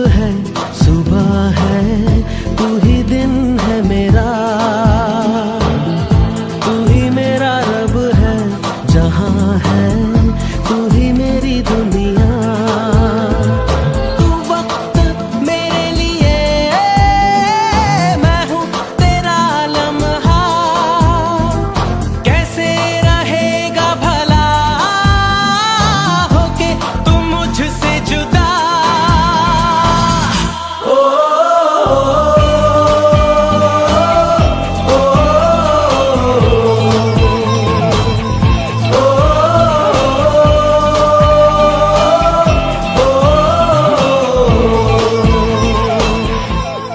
है, सुबह है, तू ही दिन है मेरा, तू ही मेरा रब है, जहां है तू ही मेरी दुनिया। तू वक्त मेरे लिए, मैं हूँ तेरा लम्हा, कैसे रहेगा भला होके तू मुझसे जुदा।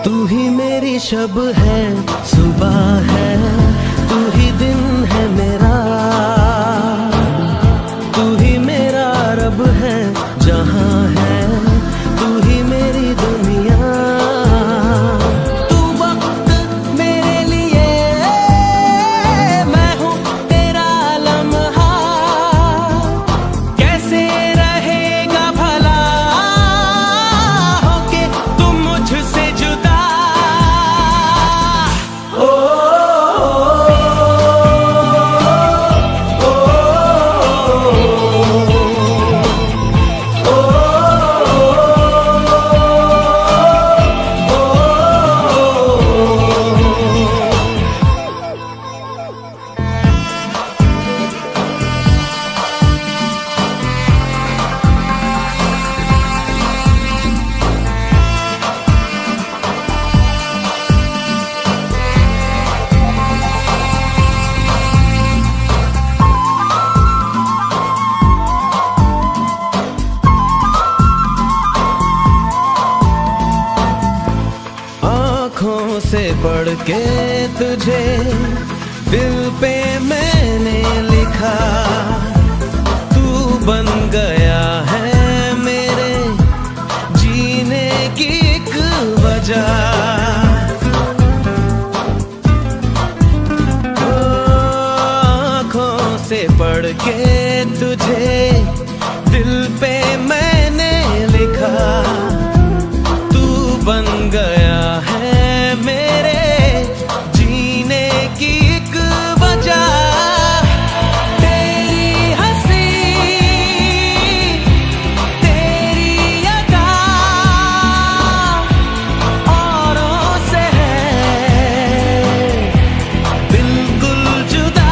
तू ही मेरी शब है, सुबह है, तू ही दिन है मेरा, तू ही मेरा रब है, जहां है तू ही मेरी दुनिया। तू वक्त मेरे लिए, मैं हूँ तेरा लम्हा, कैसे रहेगा भला होके तुम मुझसे जुदा। आँखों से पढ़ के तुझे दिल पे मैंने लिखा, तू बन गया है मेरे जीने की एक वजह। आँखों से पढ़ के तुझे दिल पे मैंने लिखा, तू बन गया है मेरे जीने की एक वजह। तेरी हंसी, तेरी अदा औरों से है बिल्कुल जुदा।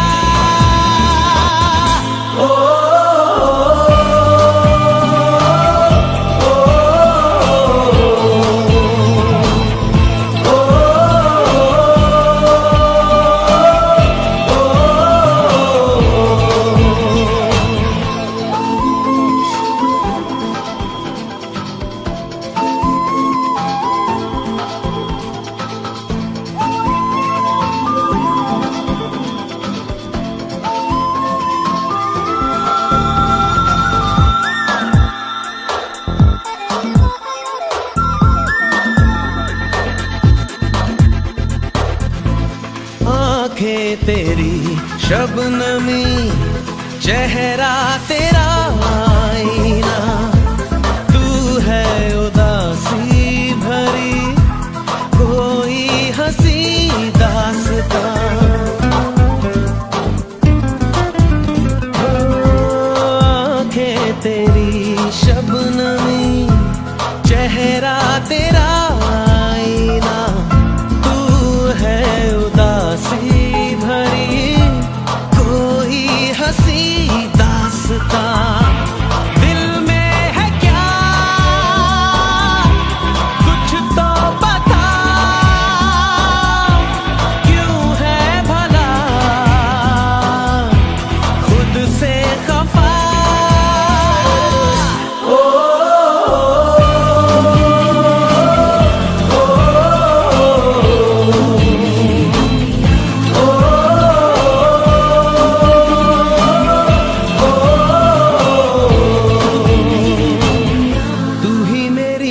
आँखें तेरी शबनमी, चेहरा तेरा आईना, तू है उदासी भरी कोई हंसी दास्तां। आँखें तेरी शबनमी, चेहरा तेरा आईना, तू है उदासी भरी कोई हंसी दास्तां। दिल में है क्या कुछ तो बता, क्यों है भला खुद से खफा।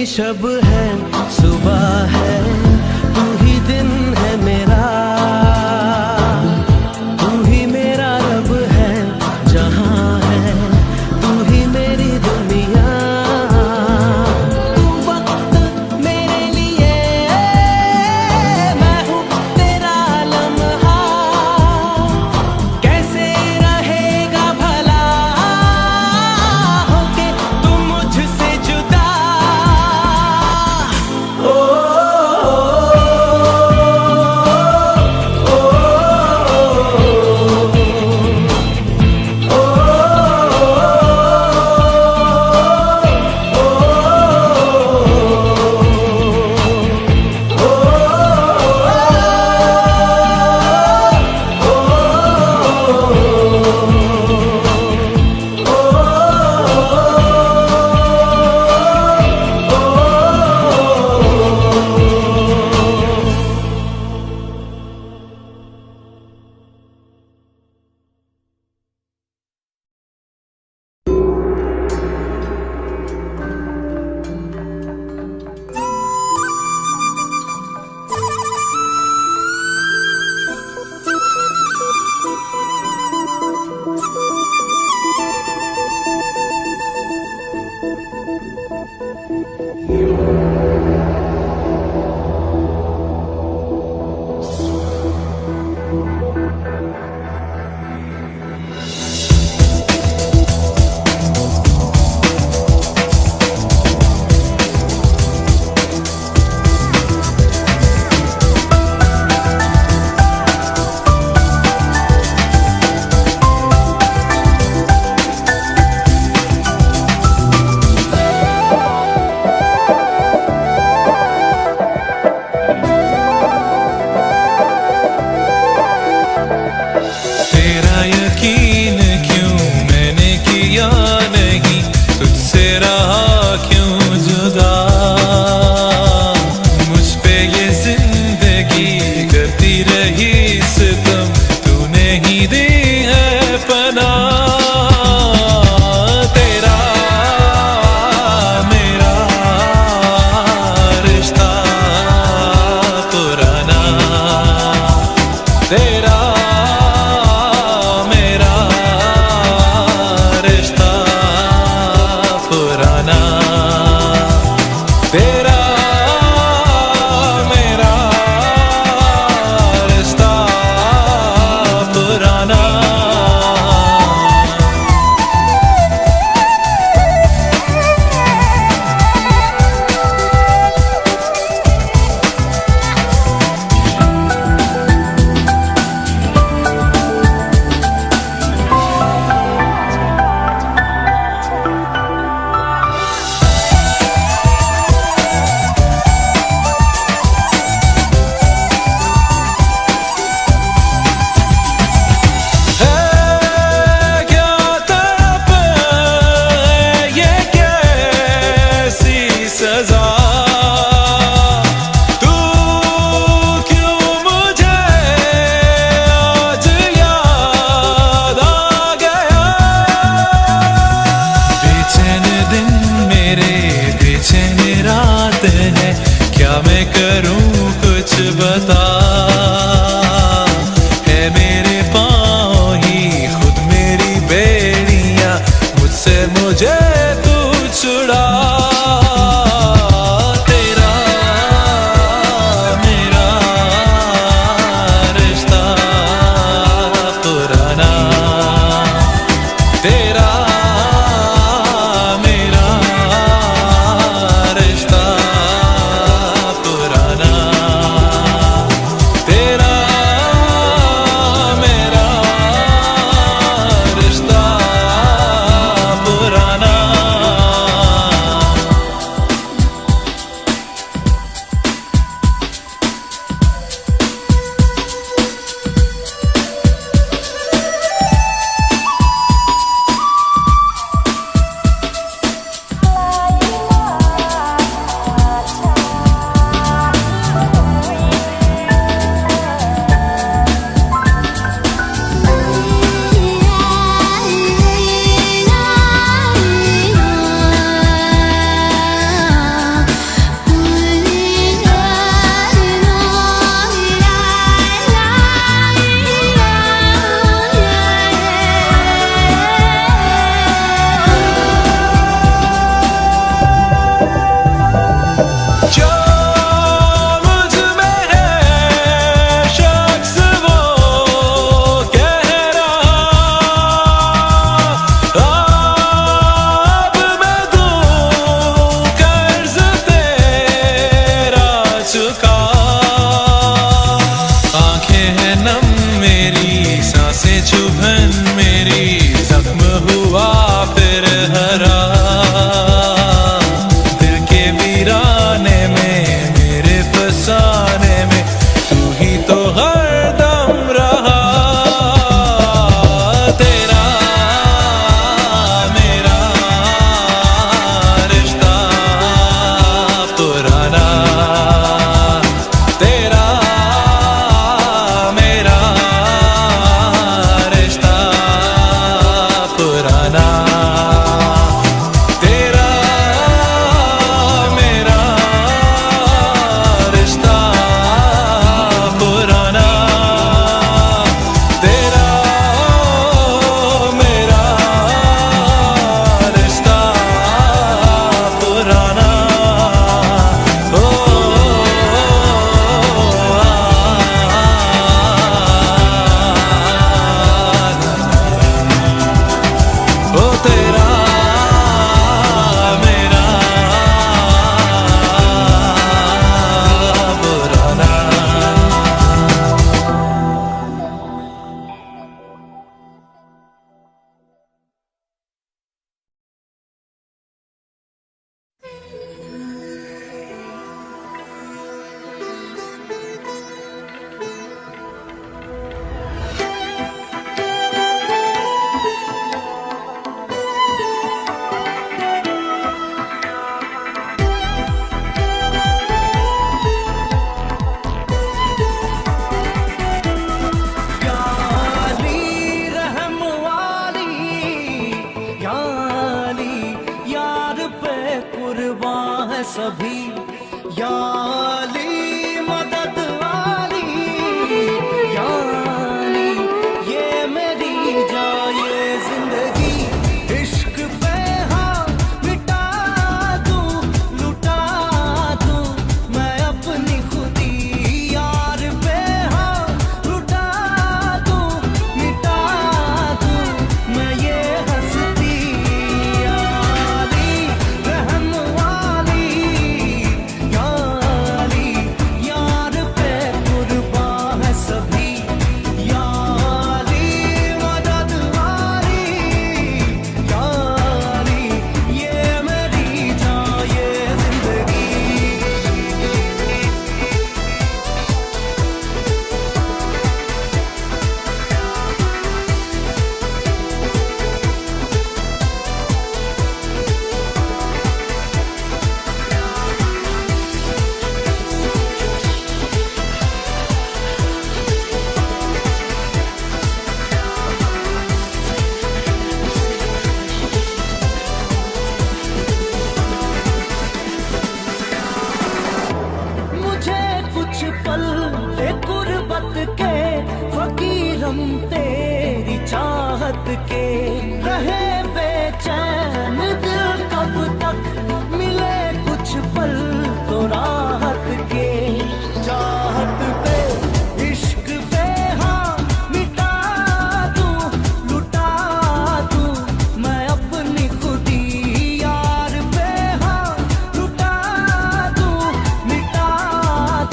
शब है, सुबह है, तू ही दिन है मेरा, तू ही मेरा रब है, जहां है तू ही मेरी दुनिया। तू वक्त या अली मदद वाली, या अली ये मेरी जान ये जिंदगी, इश्क पे हाँ मिटा दूं लुटा दूं मैं अपनी खुदी, यार पे हाँ लुटा दूं मिटा दूं मैं ये हंसती, या अली रहम वाली, या अली यार पे कुर्बान है सभी, या अली मदद वाली, या अली ये मेरी जान ये जिंदगी। मुझे कुछ पल दे गुर्बत के, फकीरम तेरी चाहत के, रहे बेचैन दिल कब तक, मिले कुछ पल तो राहत के, चाहत पे इश्क पे हाँ मिटा दूं लुटा दूं मैं अपनी खुदी, यार पे हाँ लुटा दूं मिटा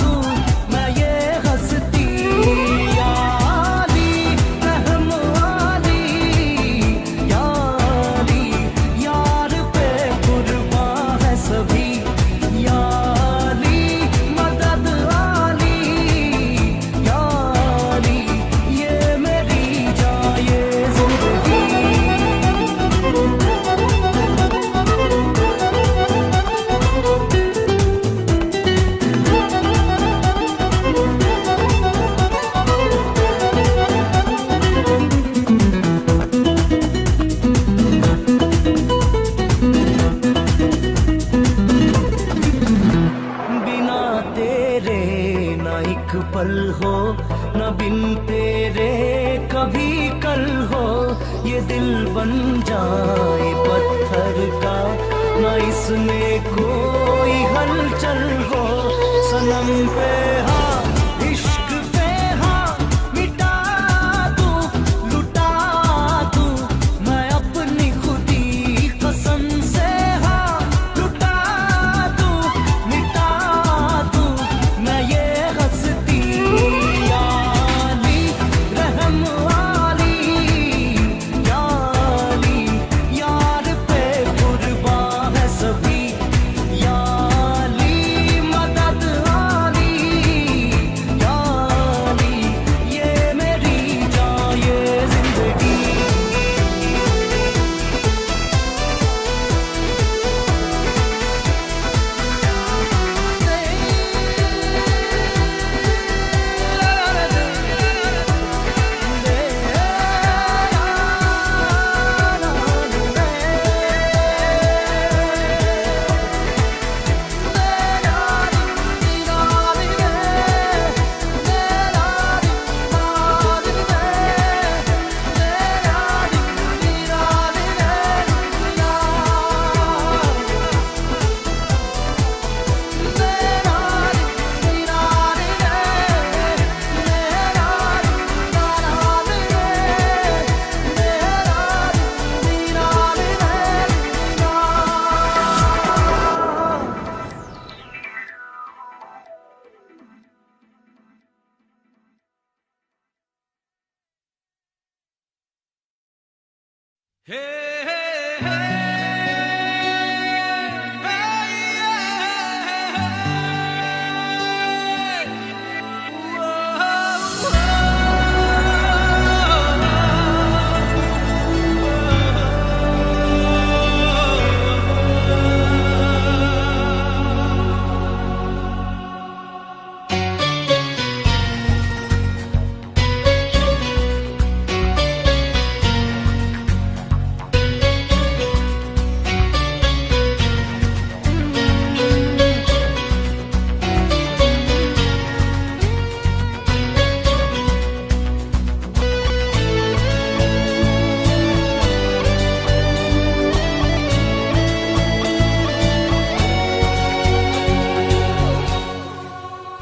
दूं मैं ये हंसती, या अली रहम वाली, या अली यार पे कुर्बान है सभी, या अली मदद वाली, या अली ये मेरी जान ये जिंदगी। बिना तेरे ना एक पल हो, ना बिन तेरे कभी कल हो, ये दिल बन जाए पत्थर का, ना इसमें कोई हलचल हो, सनम पे हाँ इश्क पे हाँ मिटा दूं लुटा दूं मैं अपनी खुदी, कसम से हाँ लुटा दूं मिटा दूं मैं ये हंसती, या अली रहम वाली, या अली यार पे कुर्बान है सभी, या अली मदद वाली, या अली ये मेरी जान ये जिंदगी।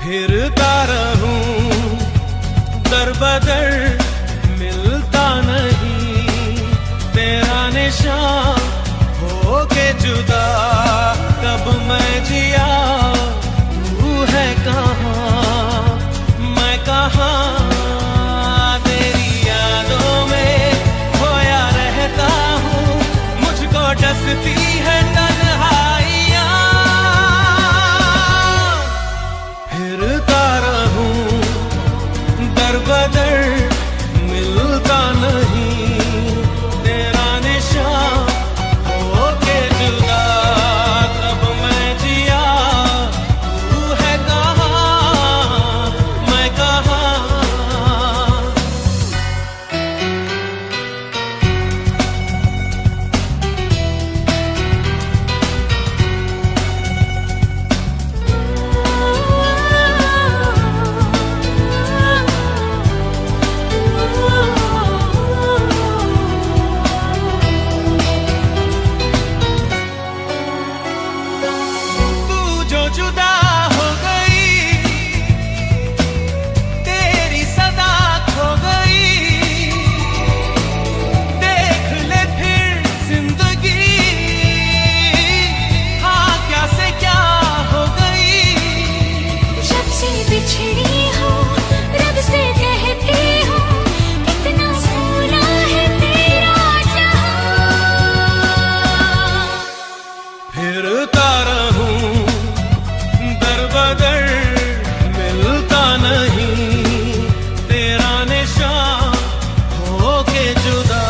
फिरता रहूं दर बदर मिलता नहीं तेरा निशान होके जुदा कब मैं जिया तू है कहाँ मैं कहाँ तेरी यादों में खोया रहता हूँ मुझको डसती है तन्हाइयाँ फिरता रहूं दर बदर मिलता नहीं तेरा निशान होके जुदा कब मैं जिया तू है कहाँ मैं कहाँ जुदा हो गई तेरी सदा खो गई देख ले फिर जिंदगी हाँ क्या से क्या हो गई जब से बिछड़ी हूँ रब से कहती हूँ कितना सोना है तेरा जहां फिरता रहूं दर बदर मिलता नहीं तेरा निशान होके जुदा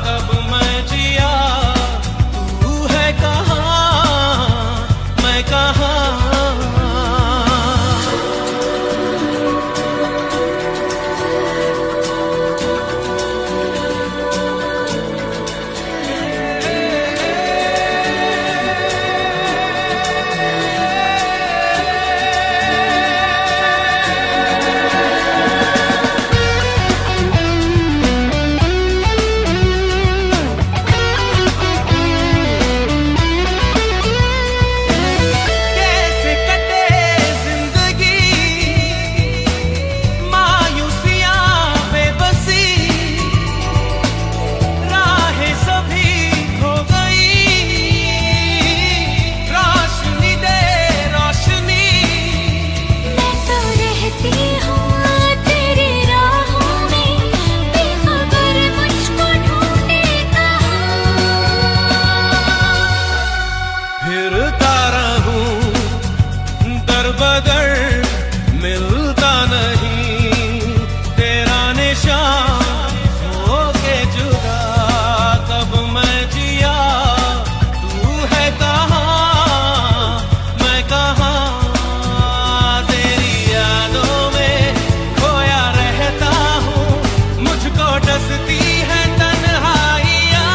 कब मैं जिया तू है कहाँ मैं कहाँ कैसे कटे जिंदगी मायूसियां बेबसी राहें सभी खो गई रोशनी दे रोशनी मैं तो रहती हूँ तेरी राहों में बेखबर मुझको ढूंढे कहाँ फिरता रहूं दर बदर मिलता नहीं तेरा निशान होके जुदा कब मैं जिया तू है कहाँ मैं कहाँ तेरी यादों में खोया रहता हूँ मुझको डसती है तन्हाइयाँ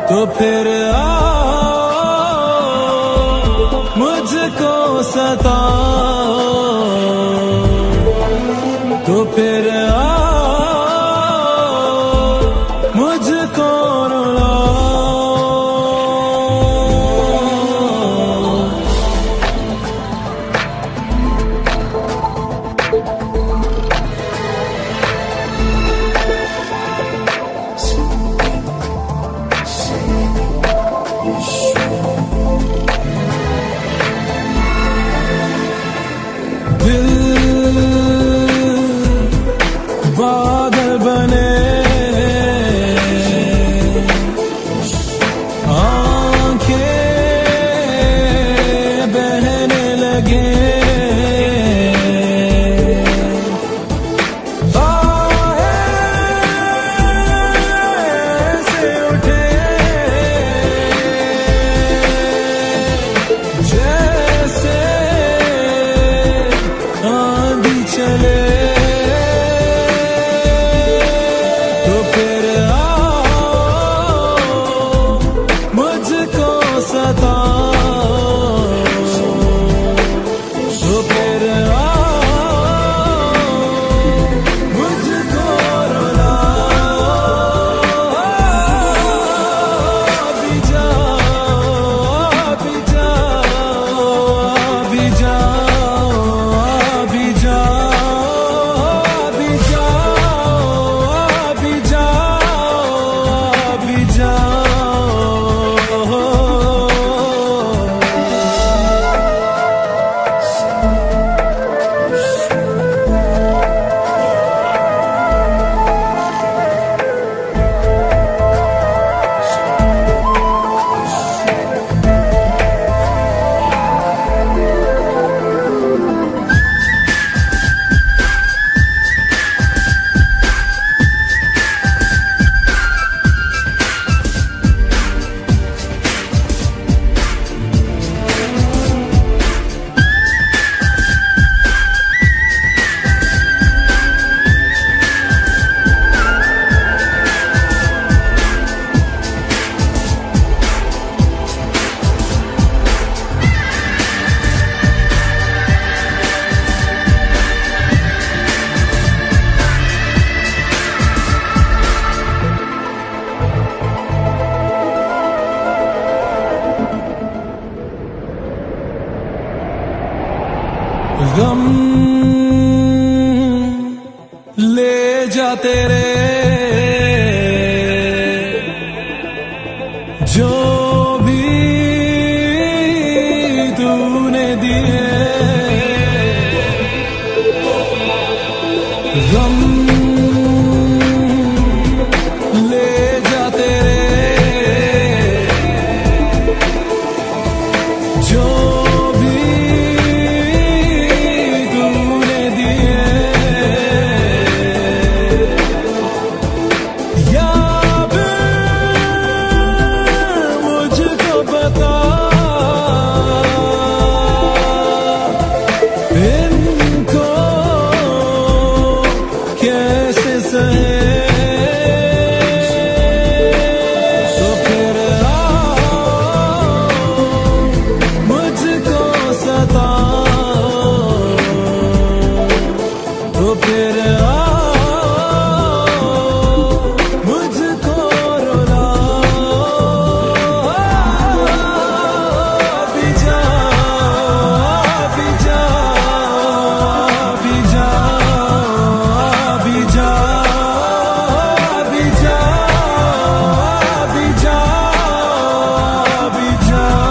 तो फिर आओ मुझको सताओ तो फिर आओ मुझ जो भी तूने दिए गम ले जा तेरे, जो भी तूने दिए याद मुझको बता, इनको कैसे सहे। तो फिर आओ मुझको सताओ, तो फिर आओ मुझको रुलाओ। भी जाओ, भी जाओ, भी जाओ, भी जाओ, भी जाओ, भी जाओ, भी जाओ।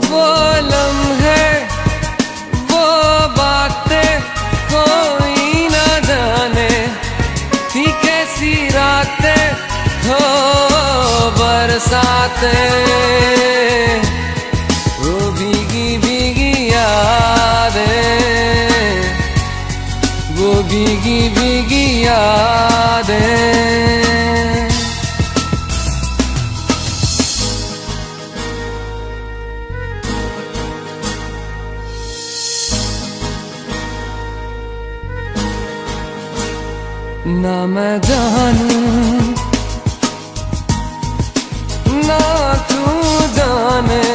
वो लम्हे, वो बातें कोई न जाने थी कैसी रातें हो बरसातें, वो भीगी भीगी यादें, वो भीगी भीगी यादें। ना मैं जानूं ना तू जाने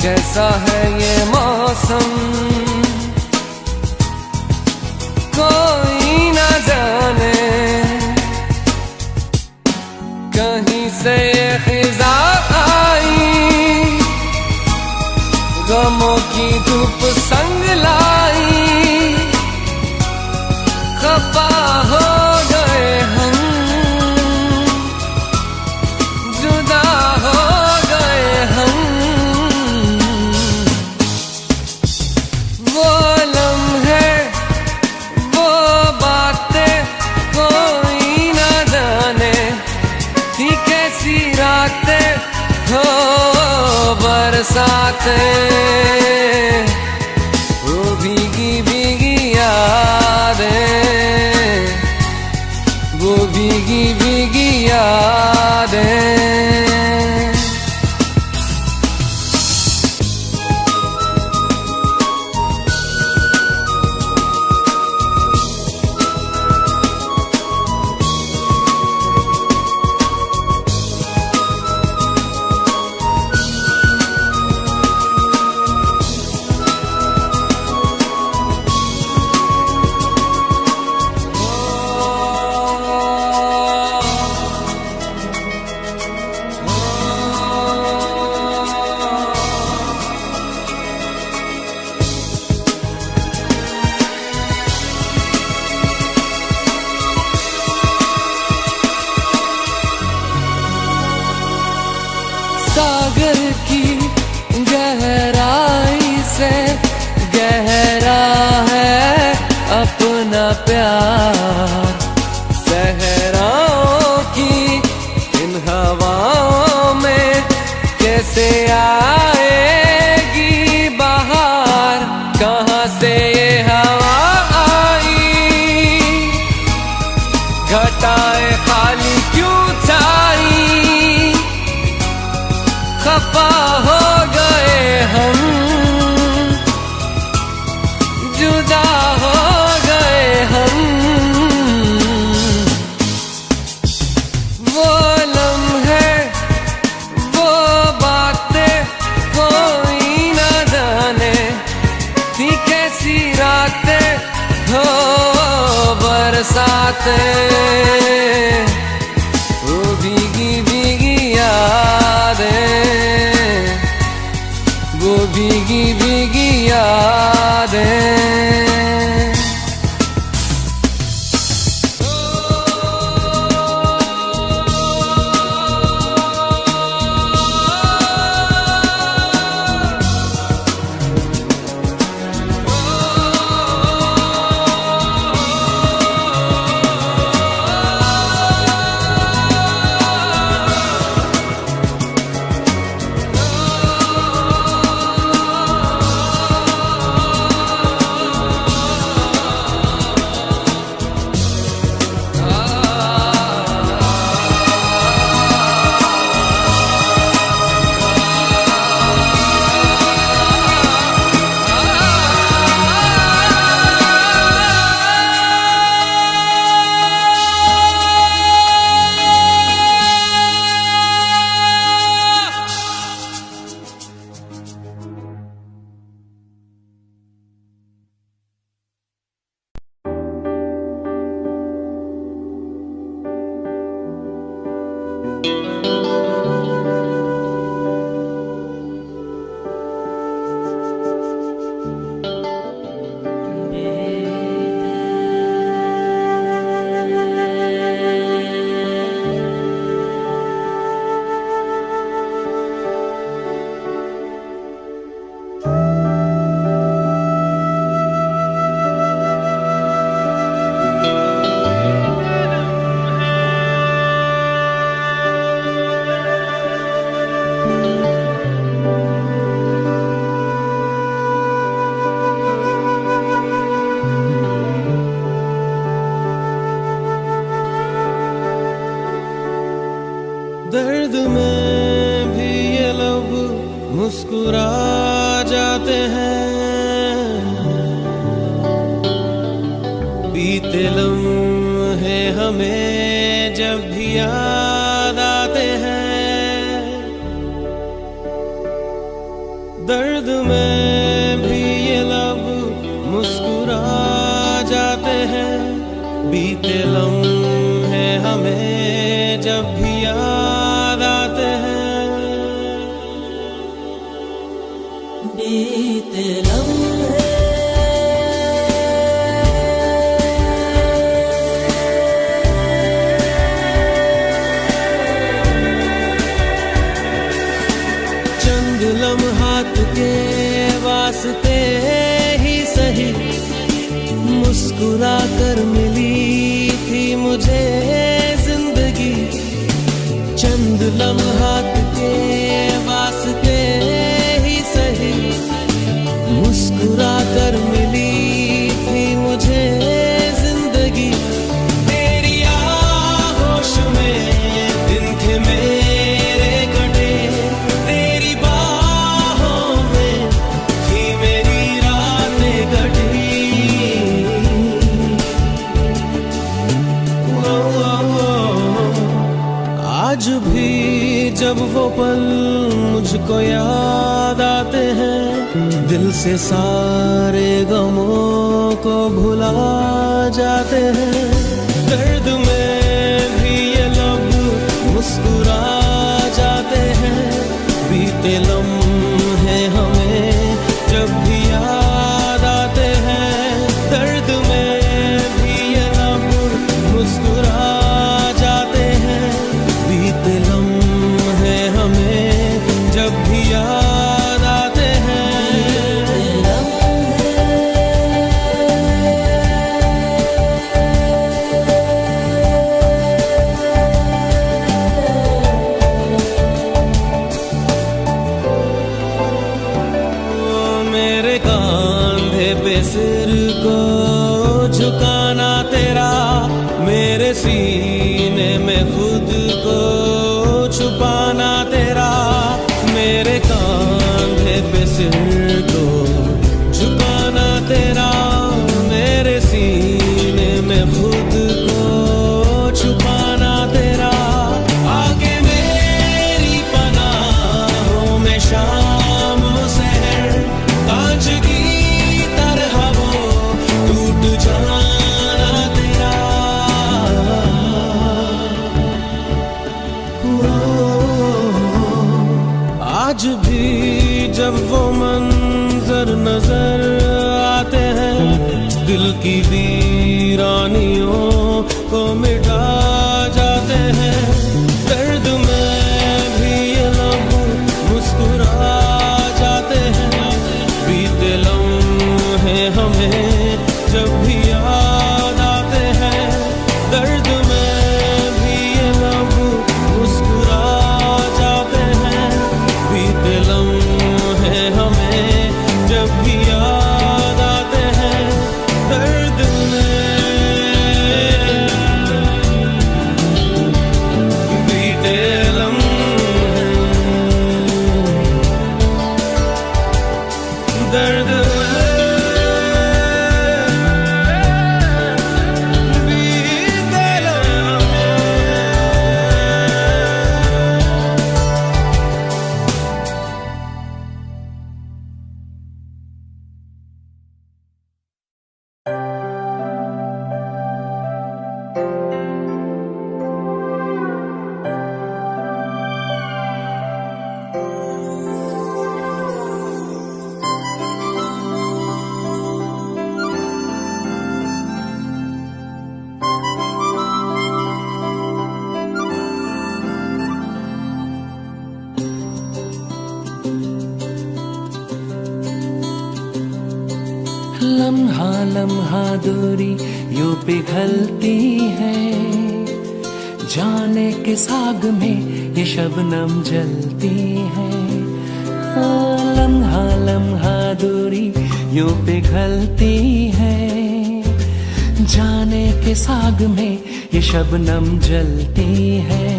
कैसा है ये मौसम, कोई ना जाने कहीं से ये खिज़ा आई, गमों की धूप संग लाई, खफा हो गए हम, जुदा हो गए हम। वो लम्हे, वो बातें कोई न जाने थी कैसी रातें हो बरसातें, वो भीगी भीगी यादें, वो भीगी भीगी यादें। जाए खाली क्यों चाहिए, खफा हो गए हम, जुदा हो गए हम। वो लम्हे वो बातें कोई ना जाने थी कैसी रातें हो बरसातें, वो भीगी भीगी यादें, वो भीगी भीगी यादें। दर्द में भी ये लब मुस्कुरा जाते हैं, बीते लम्हे हमें जब भी याद आते हैं। दर्द में भी ये लब मुस्कुरा जाते हैं, बीते लम्हे हमें जब भी याद आते हैं। बीते लम्हे चंद लम्हात के वास्ते ही सही मुस्कुरा कर मिली थी मुझे जिंदगी। चंद लम्हात के वास्ते ही सही मुस्कुरा कर मिली थी मुझे जिंदगी। तेरी आगोश में दिन थे मेरे कटे, तेरी बाहों में थी मेरी रातें कटी। आज भी जब वो पल मुझको याद आते हैं, दिल से सारे गमों को भुला जाते हैं। दर्द में भी ये लब मुस्कुरा जाते हैं, बीते लम्हे हमें जब भी याद आते हैं। दर्द में भी ये लब मुस्कुरा जाते हैं, बीते लम्हे हमें जब भी याद आते हैं। आज भी जब वो मंजर नजर आते हैं, दिल की वीरानियों को मिटा जाते हैं। दर्द में भी ये लब मुस्कुरा जाते हैं, बीते लम्हे हमें जब भी याद आते हैं। दर्द में भी ये लब मुस्कुरा जाते हैं, बीते लम्हे हमें जब भी याद आते हैं। दर्द में बीते लम्हे, दर्द लम्हा लम्हा दूरी यूं पिघलती है, जाने के साग में ये शबनम जलती है। लम्हा लम्हा दूरी यूं पिघलती है, जाने के साग में ये शबनम जलती है।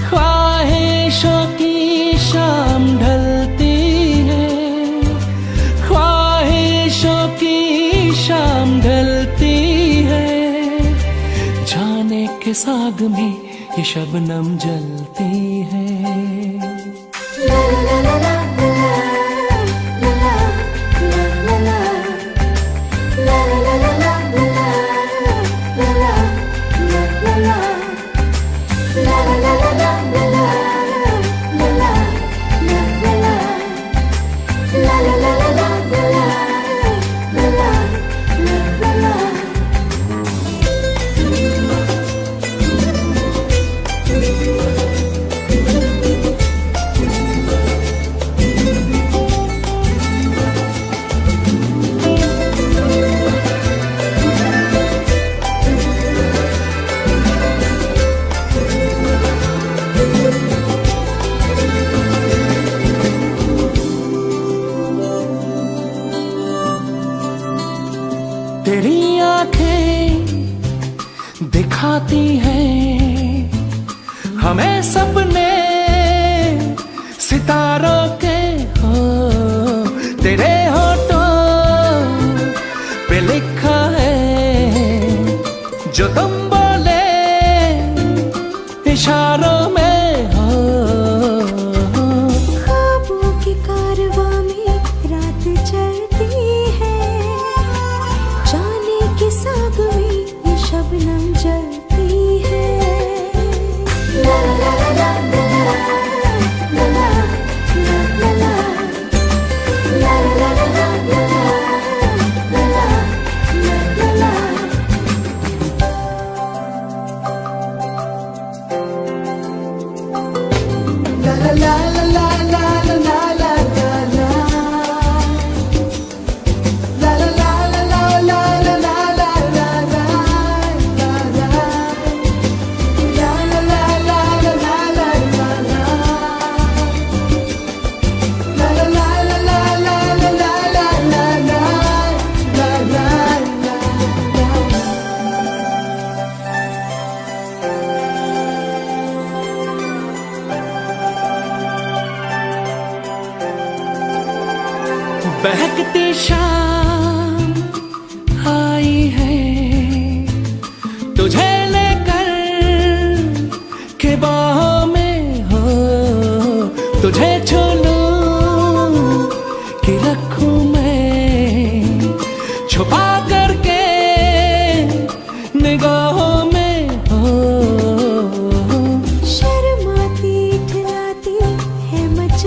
ख्वाहिशों की शाम ढलती है, ख्वाहिशों की शाम ढलती है, जाने के साग में ये शबनम जलती है। तेरी आंखें दिखाती हैं हमें सपने सितारों के, हो तेरे होठों पे लिखा है जो तुम बोले इशारों में, हो ख्वाबों के कारवां में रात चलती है, जाने के साग में ये शबनम जलती है। ला ला ला ला ला ला ला ला ला ला ला ला ला बहकती शाम आई है तुझे लेकर के बाहों में, हो तुझे छू लूं कि रखूं मैं छुपा करके निगाहों में, हो शर्माती खिलाती है मच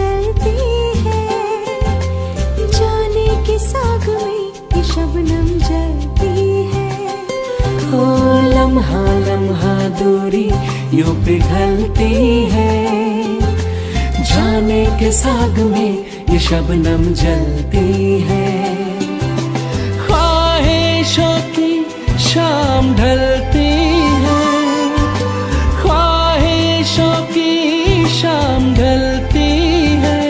यूं पिघलती है। जाने के साग में ये शबनम जलती है। ख्वाहिशों की शाम ढलती है, ख्वाहिशों की शाम ढलती है।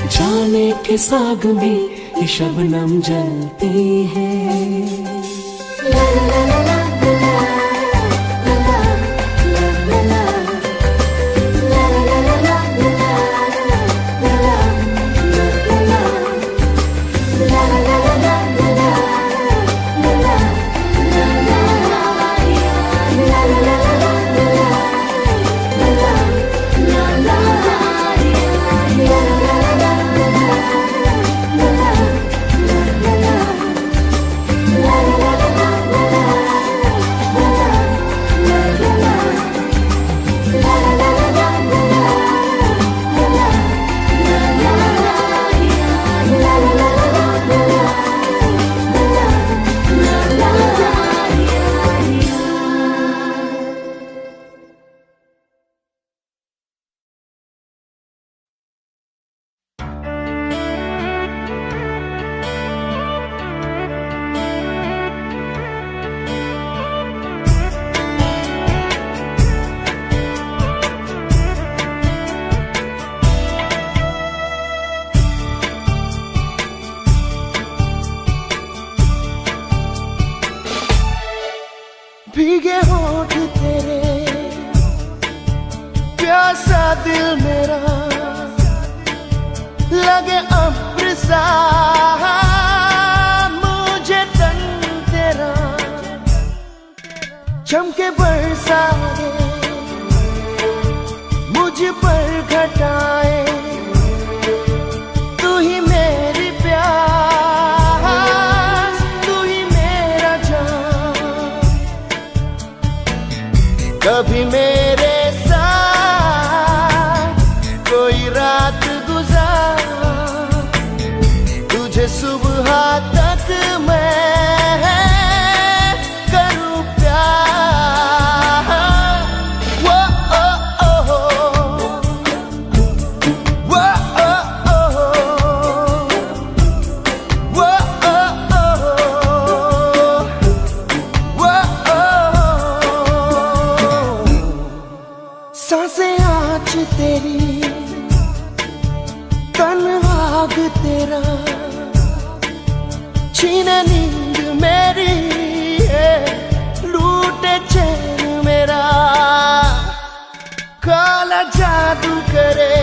जाने के साग में ये शबनम जलती है। भीगे होठ तेरे, प्यासा दिल मेरा, लगे अब्र सा मुझे तन तेरा। चमके बरसाए मुझ पर घटाए, तू ही मेरी प्यास, तू ही मेरा जान। कभी मेरे साथ कोई रात गुजार, तुझे सुबह तक मैं करूं प्यार। वो ओ ओ वो ओ ओ वो ओ वो सांसें आँच तेरी, तन आग तेरा, छीने नींद मेरी, लूटे चैन मेरा। काला जादू करे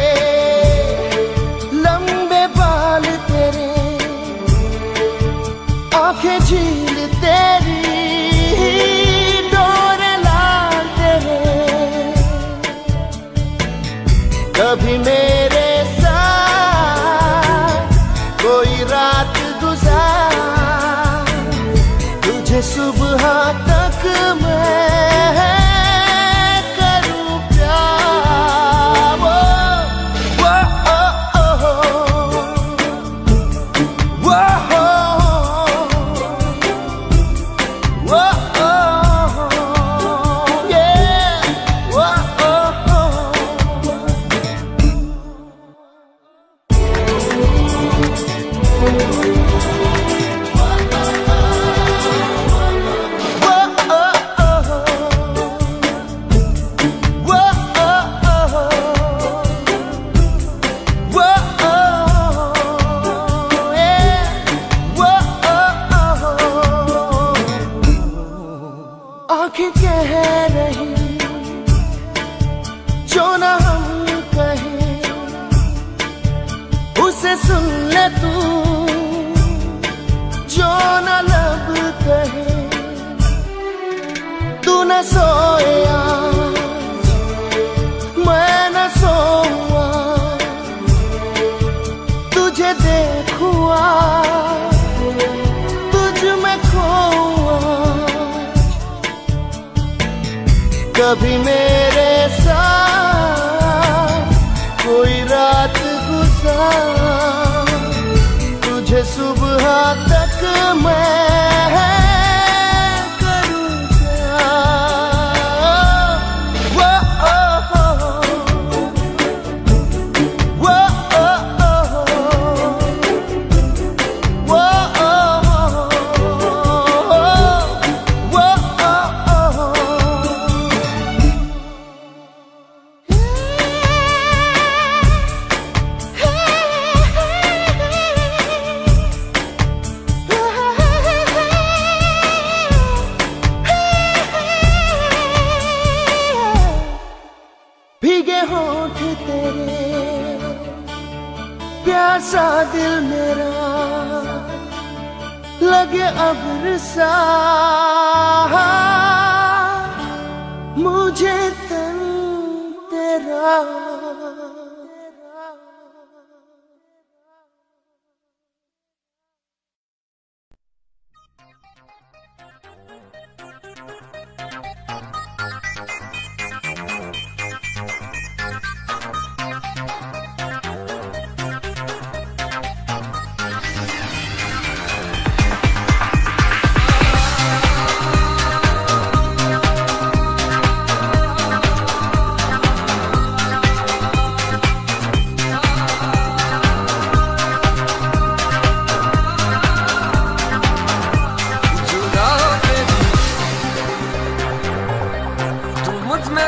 लंबे बाल तेरे, आंखें झील तेरी, डोरे लाल तेरे। कभी मेरे साथ कोई रात गुजार, तुझे सुबह तक मैं करूं प्यार। वो ओ ओ वो वो yeah वो आँखें कह रही जो ना हम कहें, उसे सुन ले तू जो ना लब कहे। तू न सोया मैं न सोऊं, तुझे देखूं तुझ में खोऊं। कभी मेरे साथ कोई रात गुजार, तुझे सुबह तक मैं करूं प्यार। होठ तेरे, प्यासा दिल मेरा लगे अब्र सा, मुझे तन तेरा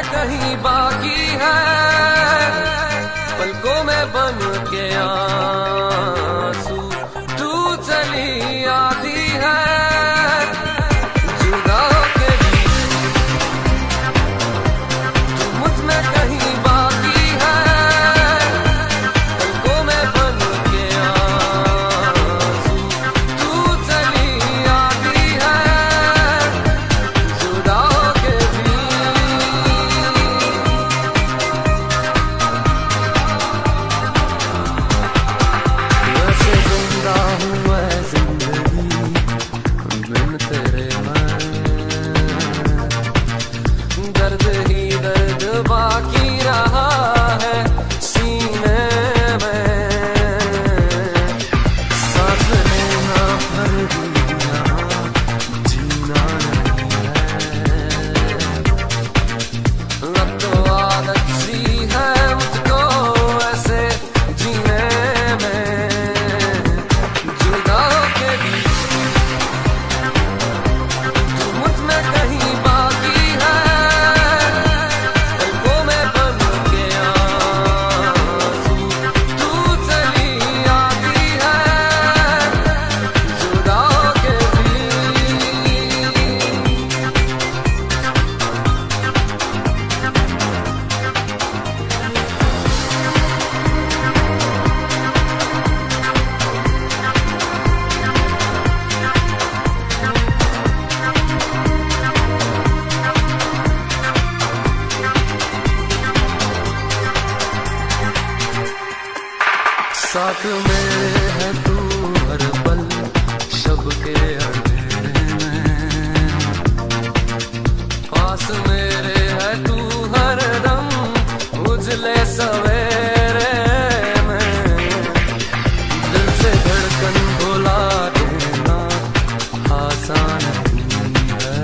कहीं बाकी है, पलकों में बन के आंसू तू चली आती है, जुदा के भी तू मुझ में कहीं बाकी है, पलकों में बन के आंसू तू चली आती है, जुदा के भी दर्द ही दर्द बाकी रहा है सीने में, सांस लेना भर दिया जीना नहीं है, अब तो आदत सी है मुझको ऐसे जीने में, जुदा के भी तू मुझ में कहीं बाकी है, साथ मेरे है तू हर पल शब के अंधेरे में, पास मेरे है तू हर दम उजले सवेरे में, दिल से धड़कन भुला देना आसान नहीं है,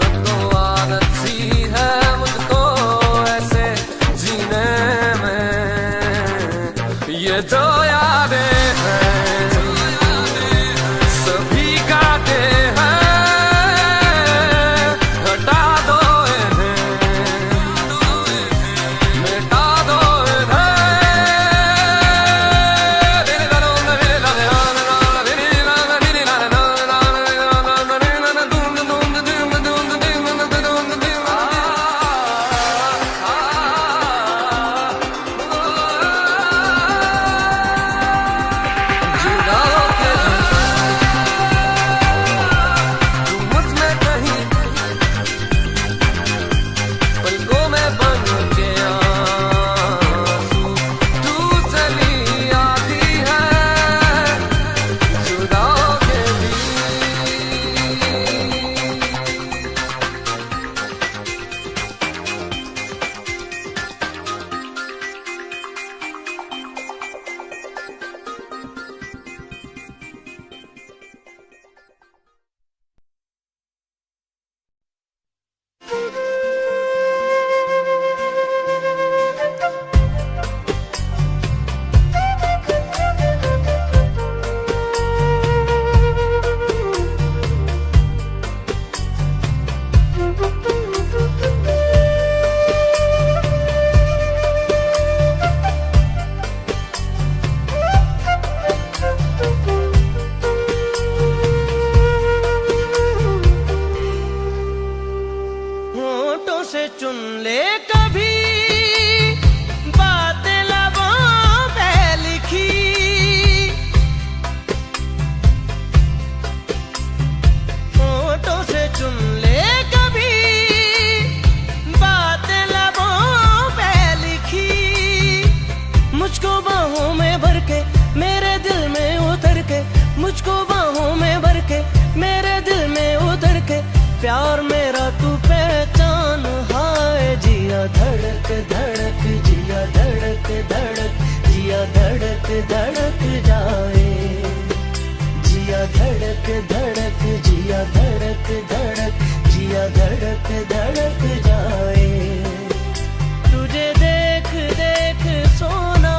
अब तो आदत सी है मुझको ऐसे जीने में, होठों से चुन ले कभी बातें लबों पे लिखी, होठों से चुन ले कभी बातें लबों पे लिखी। मुझको बाहों में भर के मेरे दिल में उतर के, मुझको बाहों में भर के मेरे दिल में उतर के, प्यार मेरा तू पहचान। हाय जिया धड़क धड़क, जिया धड़क धड़क, जिया धड़क धड़क जाए, जिया धड़क धड़क, जिया धड़क धड़क, जिया धड़क धड़क जाए। तुझे देख देख सोना,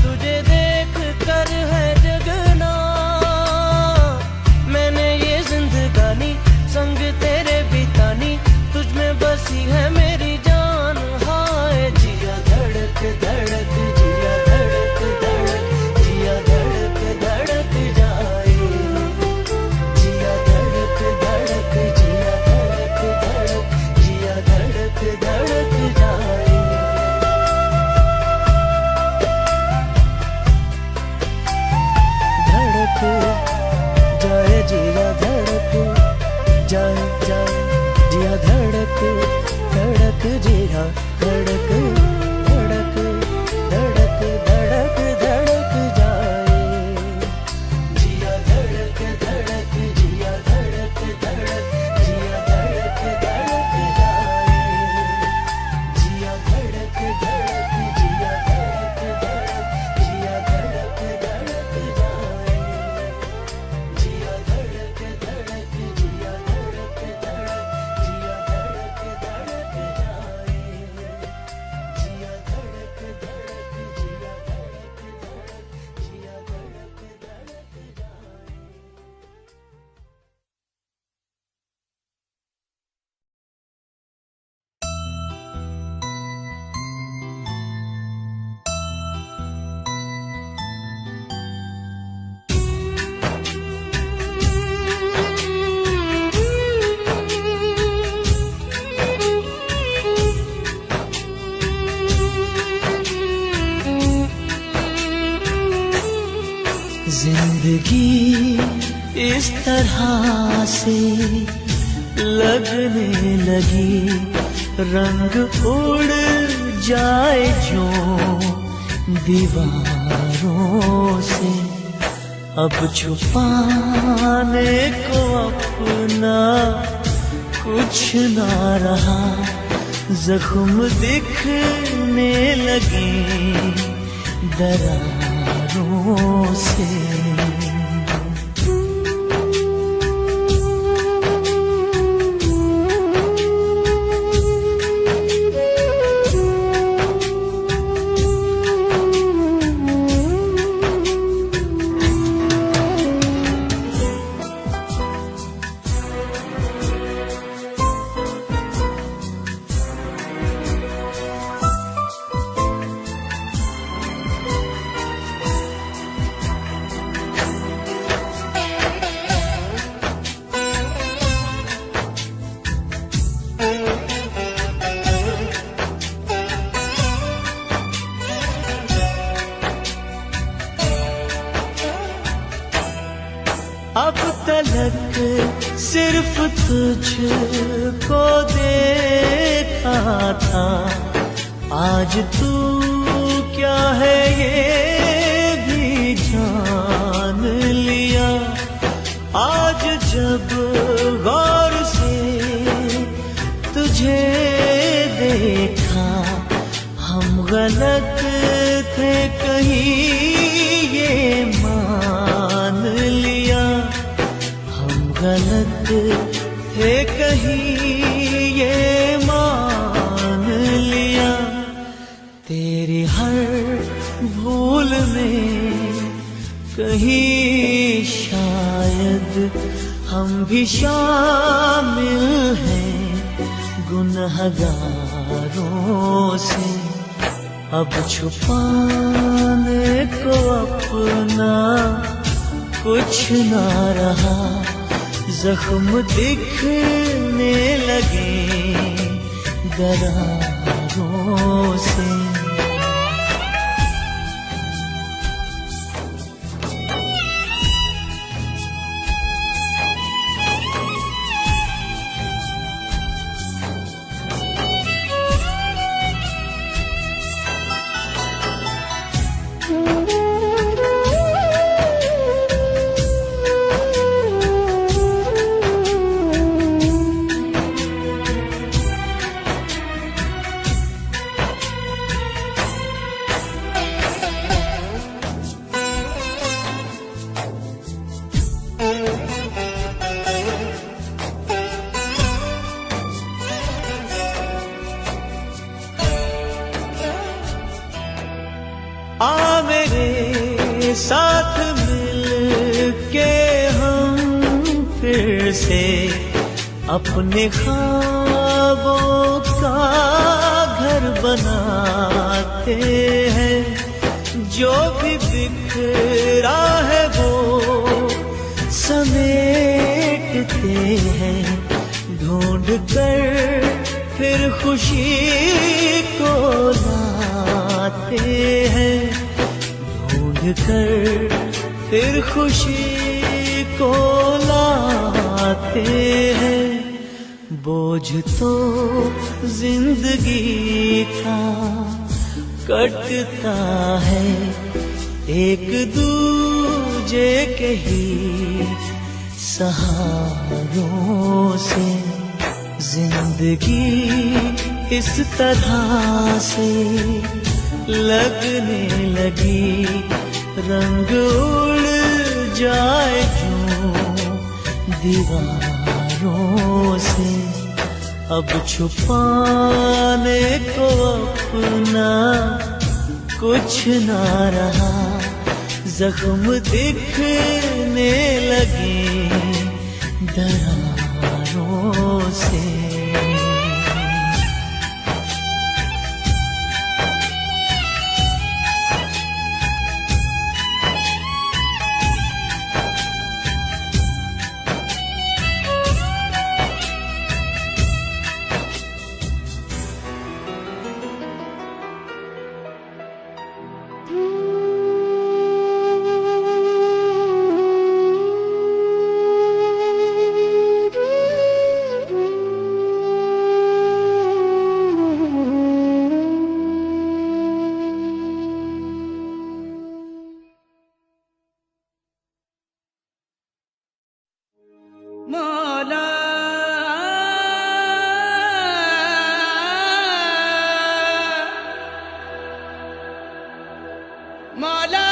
तुझे देख कर है जगना, मैंने ये जिंदगानी संग तेरे बितानी, तुझ में बसी है मेरी जान। हाय जिया धड़क धड़क, जिया धड़क धड़क, जिया धड़क धड़क जाए, जिया धड़क धड़क, जिया धड़क धड़क, जिया धड़क धड़क जाए। धड़क जाए जिया धड़क जाए जाए, जिया धड़क धड़क, जिया धड़क धड़क धड़क धड़क धड़क जाए, जिया धड़क धड़क, जिया धड़क धड़क, जिया धड़क धड़क जाए, जिया धड़क धड़क, जिया धड़क धड़क, जिया धड़क धड़क जाए, जिया धड़क धड़क, जिया धड़क धड़क, जिया धड़क धड़क जाए, जिया धड़क धड़क, जिया धड़क धड़क, जिया धड़क धड़क जाए। जिंदगी इस तरह से लगने लगी, रंग उड़ जाए जो दीवारों से, अब छुपाने को अपना कुछ ना रहा, जख्म दिखने लगे दरारों से। अब तलक सिर्फ तुझको देखा था, आज तू क्या है ये भी जान लिया। आज जब गौर से तुझे देखा, हम गलत थे कहीं ये मान लिया, गलत थे कहीं ये मान लिया। तेरी हर भूल में कहीं शायद हम भी शामिल हैं गुनहगारों से। अब छुपाने को अपना कुछ ना रहा, जख्म दिखने लगे दरारों से। आ मेरे साथ मिल के हम फिर से अपने ख्वाबों का घर बनाते हैं। जो भी बिखरा है वो समेटते हैं, ढूंढ कर फिर खुशी को लाते हैं, ढूंढ कर फिर खुशी को लाते हैं। बोझ तो जिंदगी का कटता है एक दूजे के ही सहारों से। जिंदगी इस तरह से लगने लगी, रंग उड़ जाए जो दीवारों से। अब छुपाने को अपना कुछ ना रहा, जख्म दिखने लगे दरारों से। मौला मौला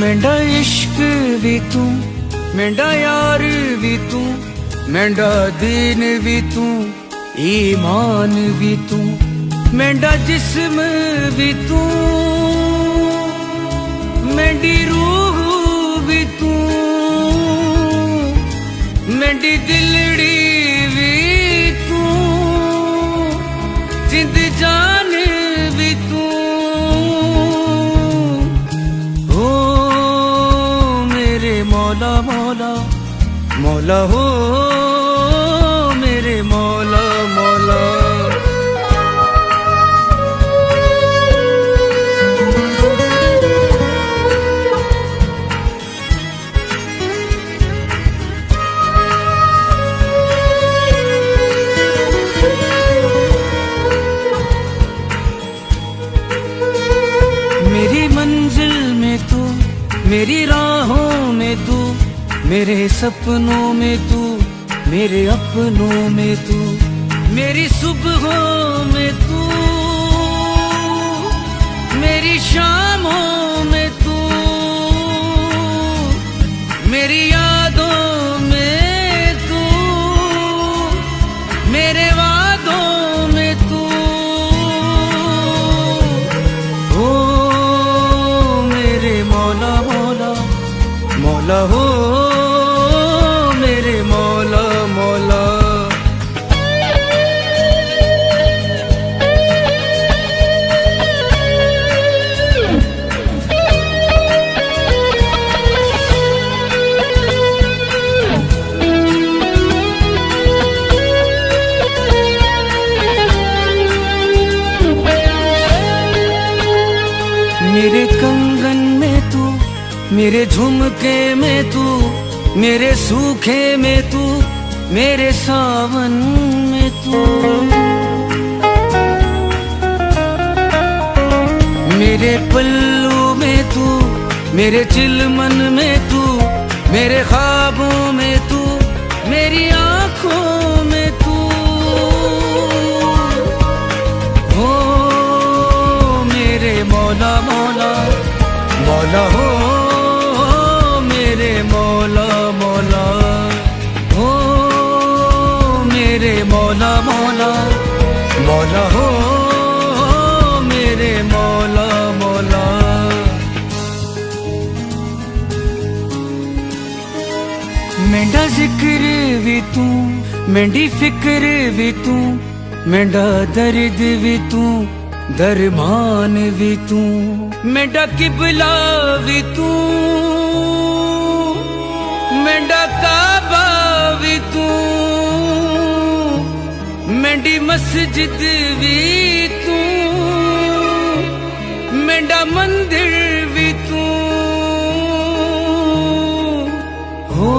मेंढा इश्क भी तू, मेंढा यार भी तू, मेंढा दीन भी तू, ईमान भी तू, मेंढा जिस्म भी तू, मेंढी रूह भी तू, मेंढी दिलड़ी भी तू, जिंद जान भी तू। मौला मौला मौला हो मेरे मौला मौला। मेरी मंजिल में तू, मेरी राहों में तू, मेरे सपनों में तू, मेरे अपनों में तू, मेरी सुबहों में तू, मेरी शामों में तू, मेरी यादों में तू, मेरे वादों में तू। ओ मेरे मौला मौला मौला हो, मेरे मौला मौला। मेरे कंगन में तू, मेरे झुमके में तू, मेरे सूखे में तू, मेरे सावन में तू, मेरे पल्लू में तू, मेरे चिलमन में तू, मेरे ख्वाबों में तू, मेरी आंखों में तू। हो मेरे मौला मौला मौला हो, मेरे मौला मौला हो, मेरे मौला मौला मौला हो, मेरे मौला मौला। मेरा जिक्र भी तू, मेरी फिक्र भी तू, मेरा दर्द भी तू, दरमान भी तू, मेरा किबला भी तू, मेरा काबा भी तू, मेरी मस्जिद भी तू, मेरा मंदिर भी तू। हो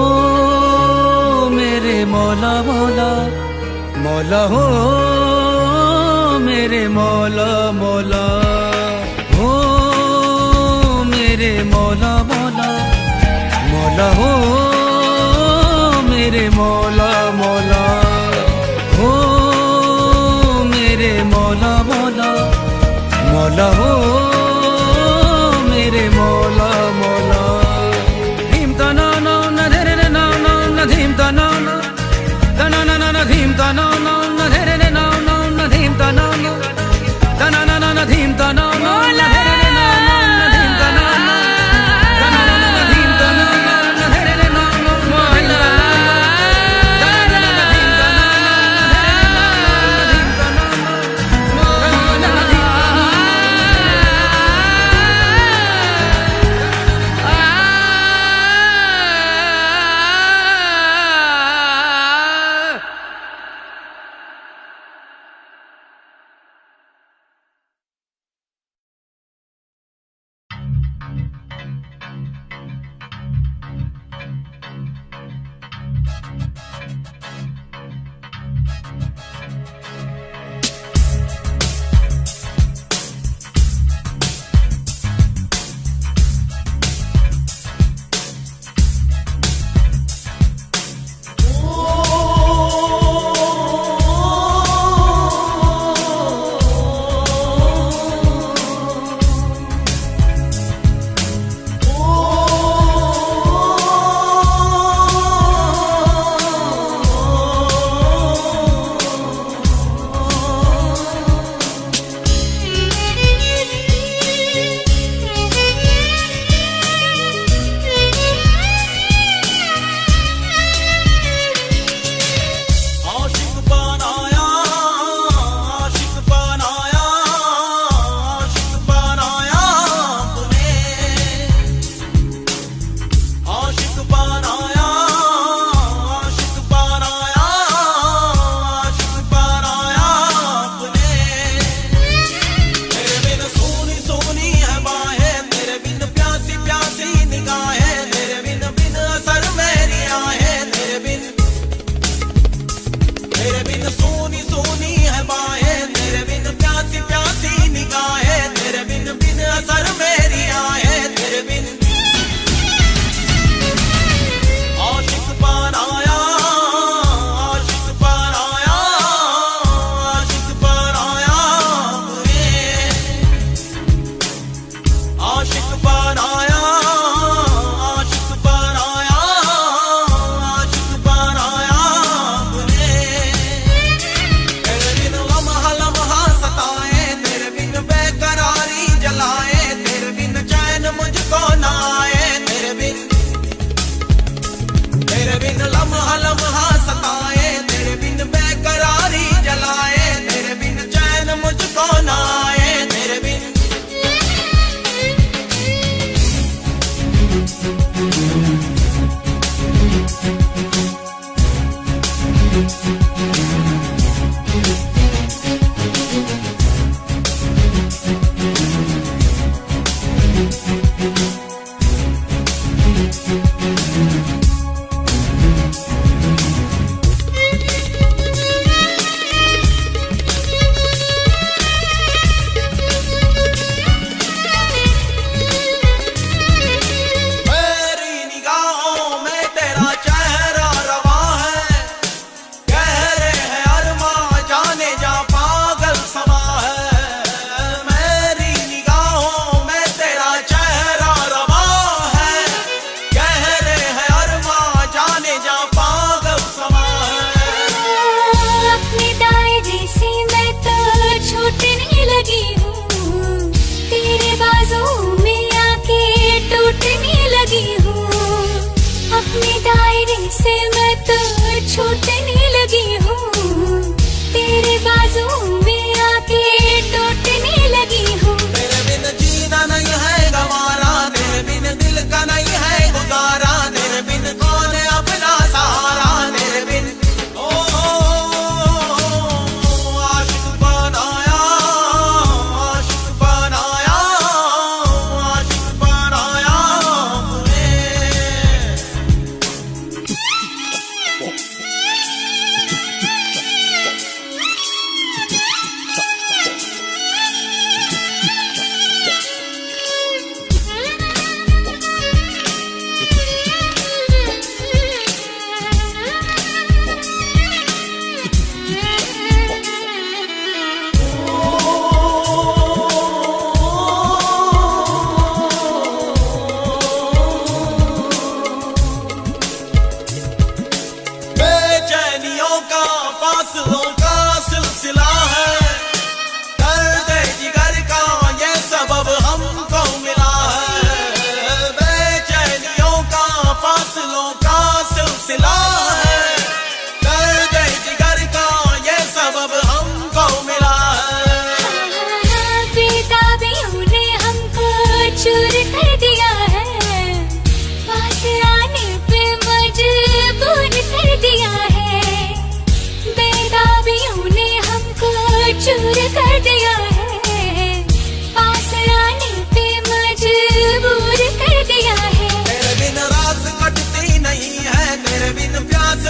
मेरे मौला मौला मौला हो, मेरे मौला मौला हो, मेरे मौला मौला मौला हो, मेरे मौला मौला हो, मेरे मौला मौला मौला हो, मेरे मौला मौला। धीम तना ना न धरे रे ना ना न धीम तना ना तना ना ना धीम तना ना न धरे रे ना ना न धीम तना ना तना ना ना धीम तना ना। छूटने लगी हूँ, तेरे बाजू में आके टूटने लगी हूँ। तेरे बिन जीना नहीं है गवारा, तेरे बिन दिल का नहीं है गुजारा, तेरे बिन कौन अपना सहारा, तेरे बिन आशिक बनाया, आशिक बनाया, आशिक बनाया मुझे। बेचैनियों का फासलों का सिलसिला है, दर्द जिगर का ये सबब हमको मिला है। बेचैनियों का फासलों का सिलसिला है, दर्द जिगर का ये सबब हमको मिला है। बेताबियों ने हमको चूर कर दिया है, पास आने पे मजबूर कर दिया है। बेताबियों ने हमको चूर कर दिया है, पास आने पे मजबूर कर दिया है। तेरे बिन रात कटती नहीं है, तेरे बिन प्यास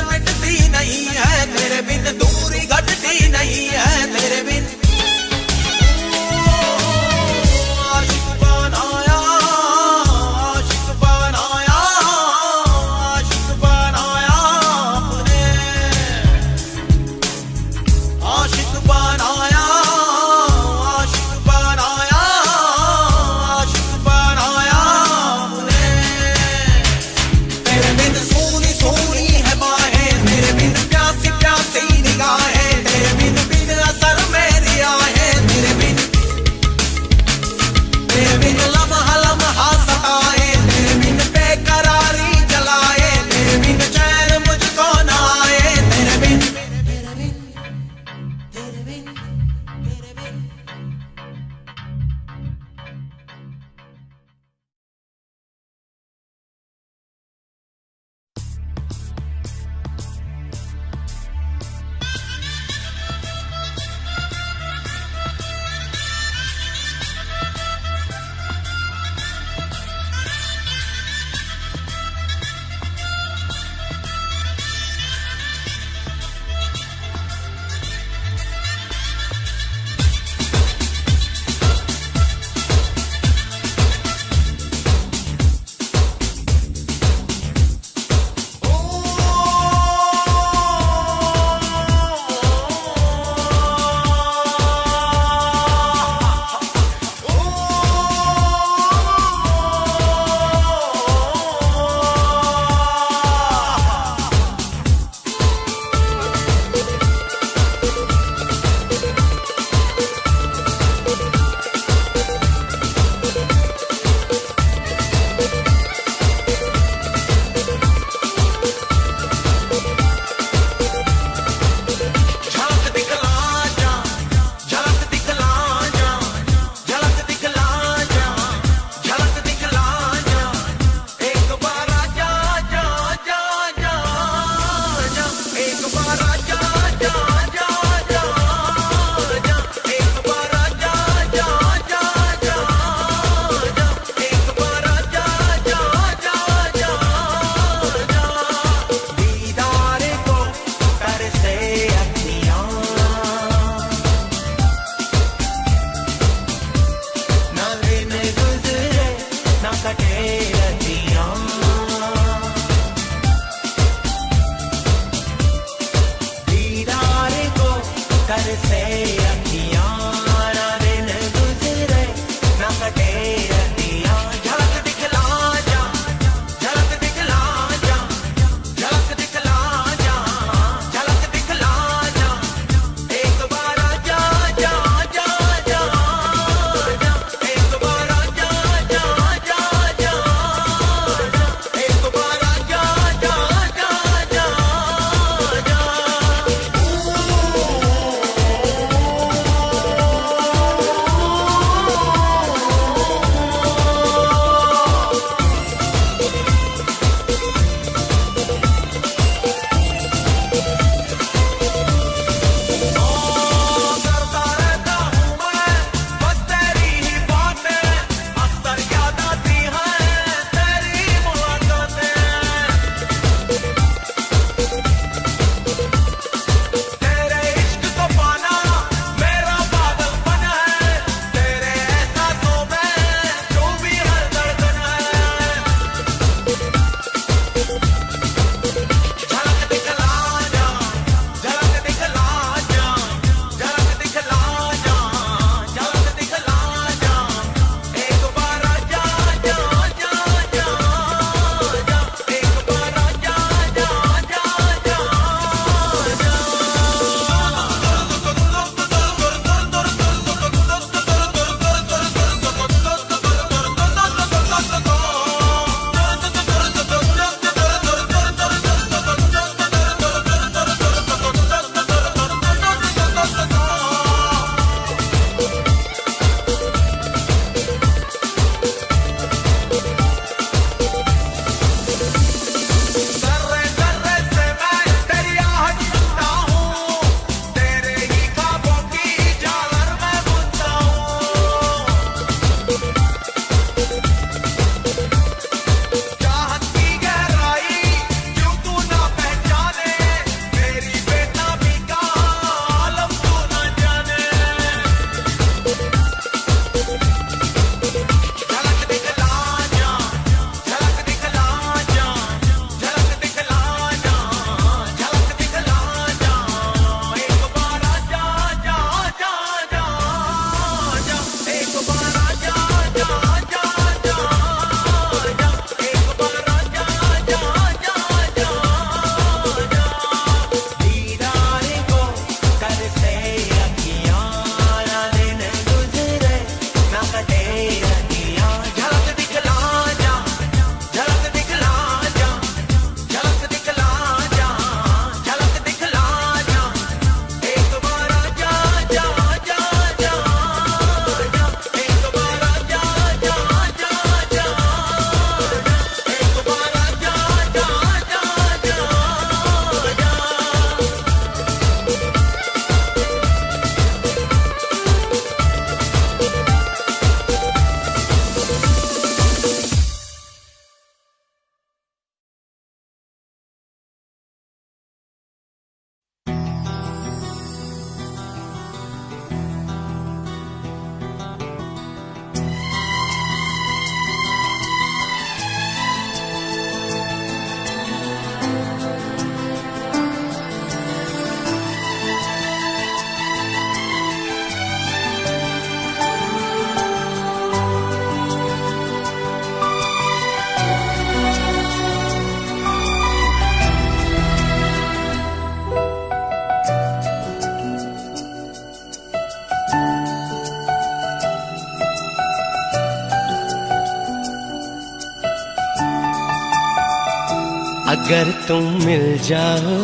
अगर तुम मिल जाओ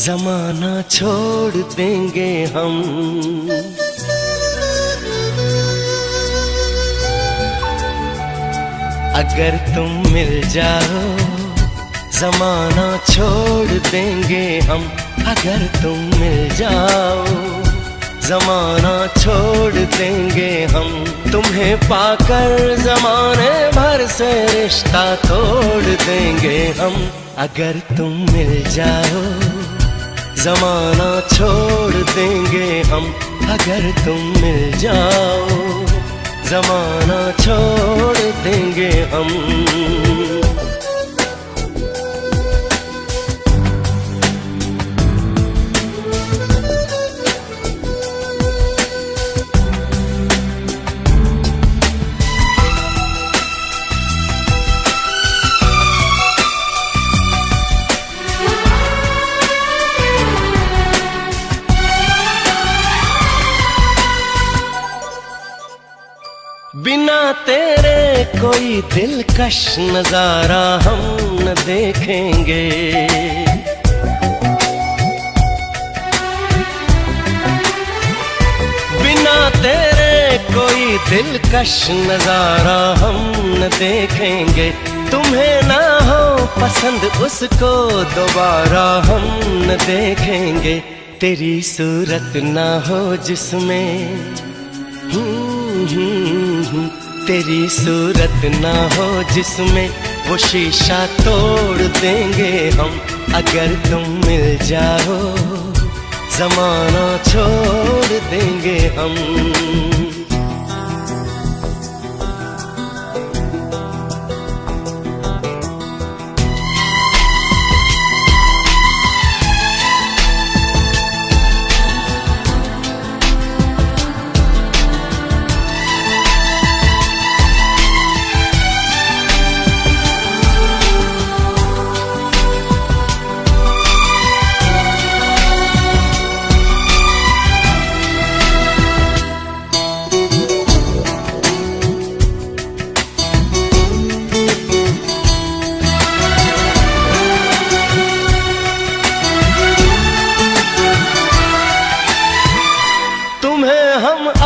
जमाना छोड़ देंगे हम। अगर तुम मिल जाओ जमाना छोड़ देंगे हम। अगर तुम मिल जाओ जमाना छोड़ देंगे हम। तुम्हें पाकर जमाने भर से रिश्ता तोड़ देंगे हम। अगर तुम मिल जाओ जमाना छोड़ देंगे हम। अगर तुम मिल जाओ जमाना छोड़ देंगे हम। बिना तेरे कोई दिलकश नजारा हम न देखेंगे। बिना तेरे कोई दिलकश नजारा हम न देखेंगे। तुम्हें ना हो पसंद उसको दोबारा हम न देखेंगे। तेरी सूरत ना हो जिसमें तेरी सूरत ना हो जिसमें वो शीशा तोड़ देंगे हम। अगर तुम मिल जाओ जमाना छोड़ देंगे हम।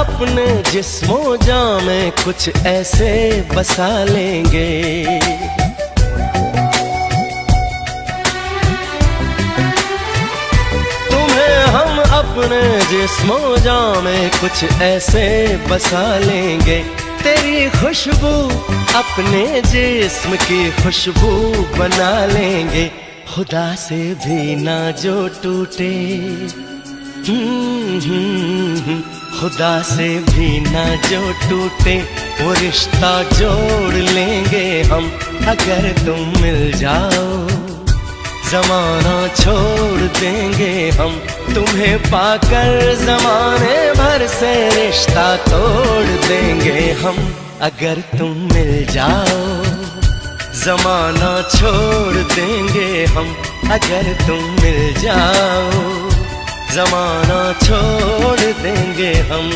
अपने जिस्मों जां में कुछ ऐसे बसा लेंगे। तुम्हें हम अपने जिस्मों जां में कुछ ऐसे बसा लेंगे। तेरी खुशबू अपने जिस्म की खुशबू बना लेंगे। खुदा से भी ना जो टूटे खुदा से भी ना जो टूटे वो रिश्ता जोड़ लेंगे हम। अगर तुम मिल जाओ जमाना छोड़ देंगे हम। तुम्हें पाकर जमाने भर से रिश्ता तोड़ देंगे हम। अगर तुम मिल जाओ जमाना छोड़ देंगे हम। अगर तुम मिल जाओ जमाना छोड़ देंगे हम।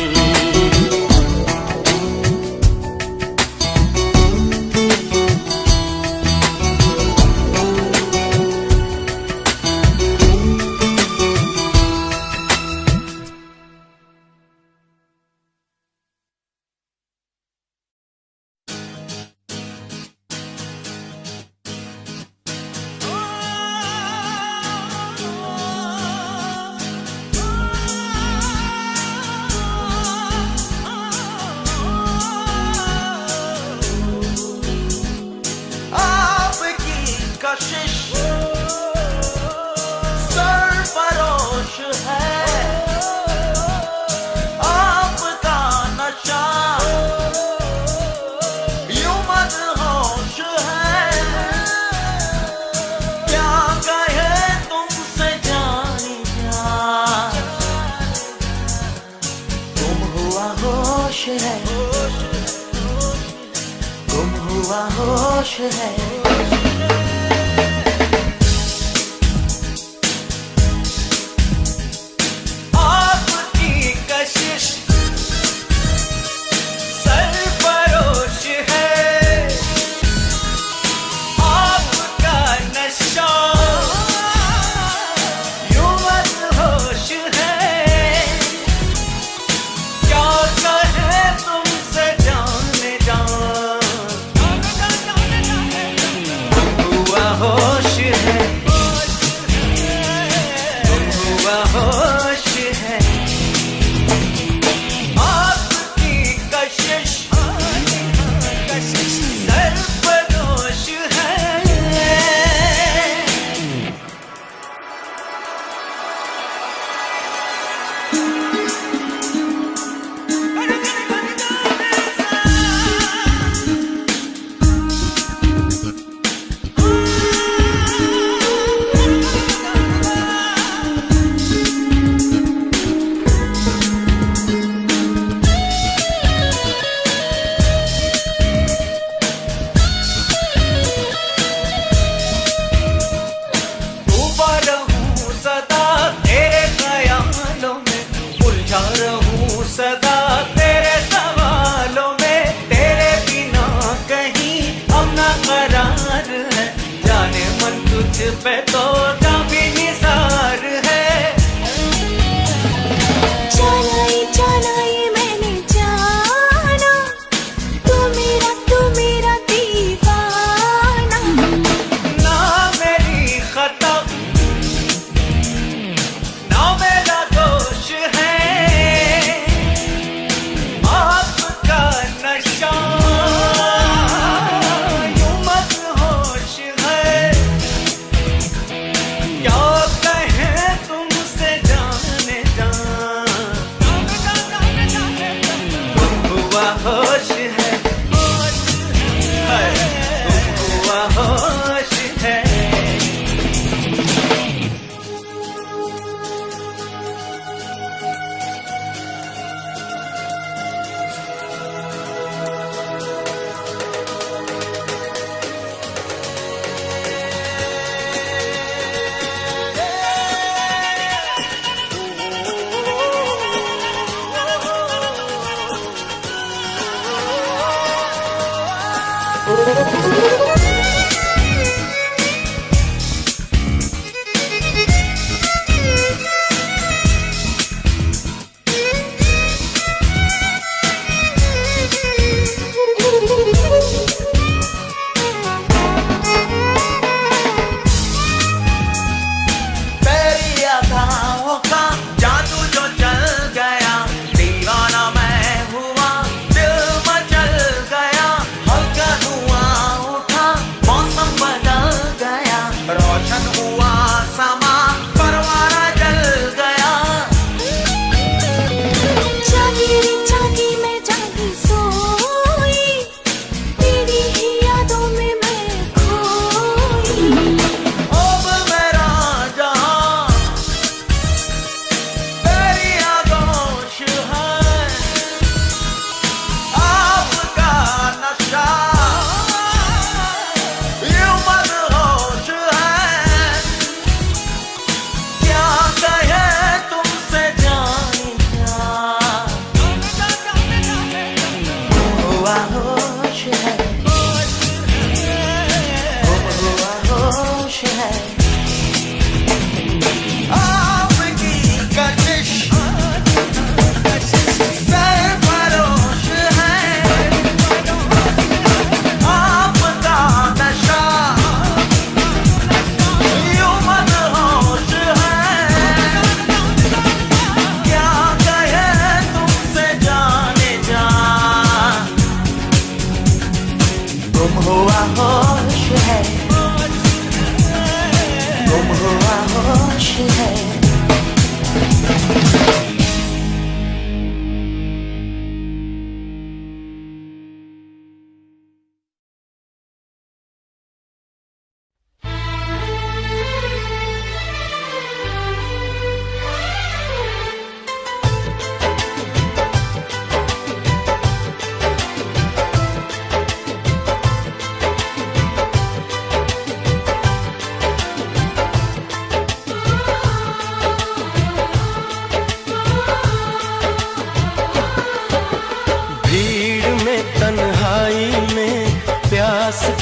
होश है। नशा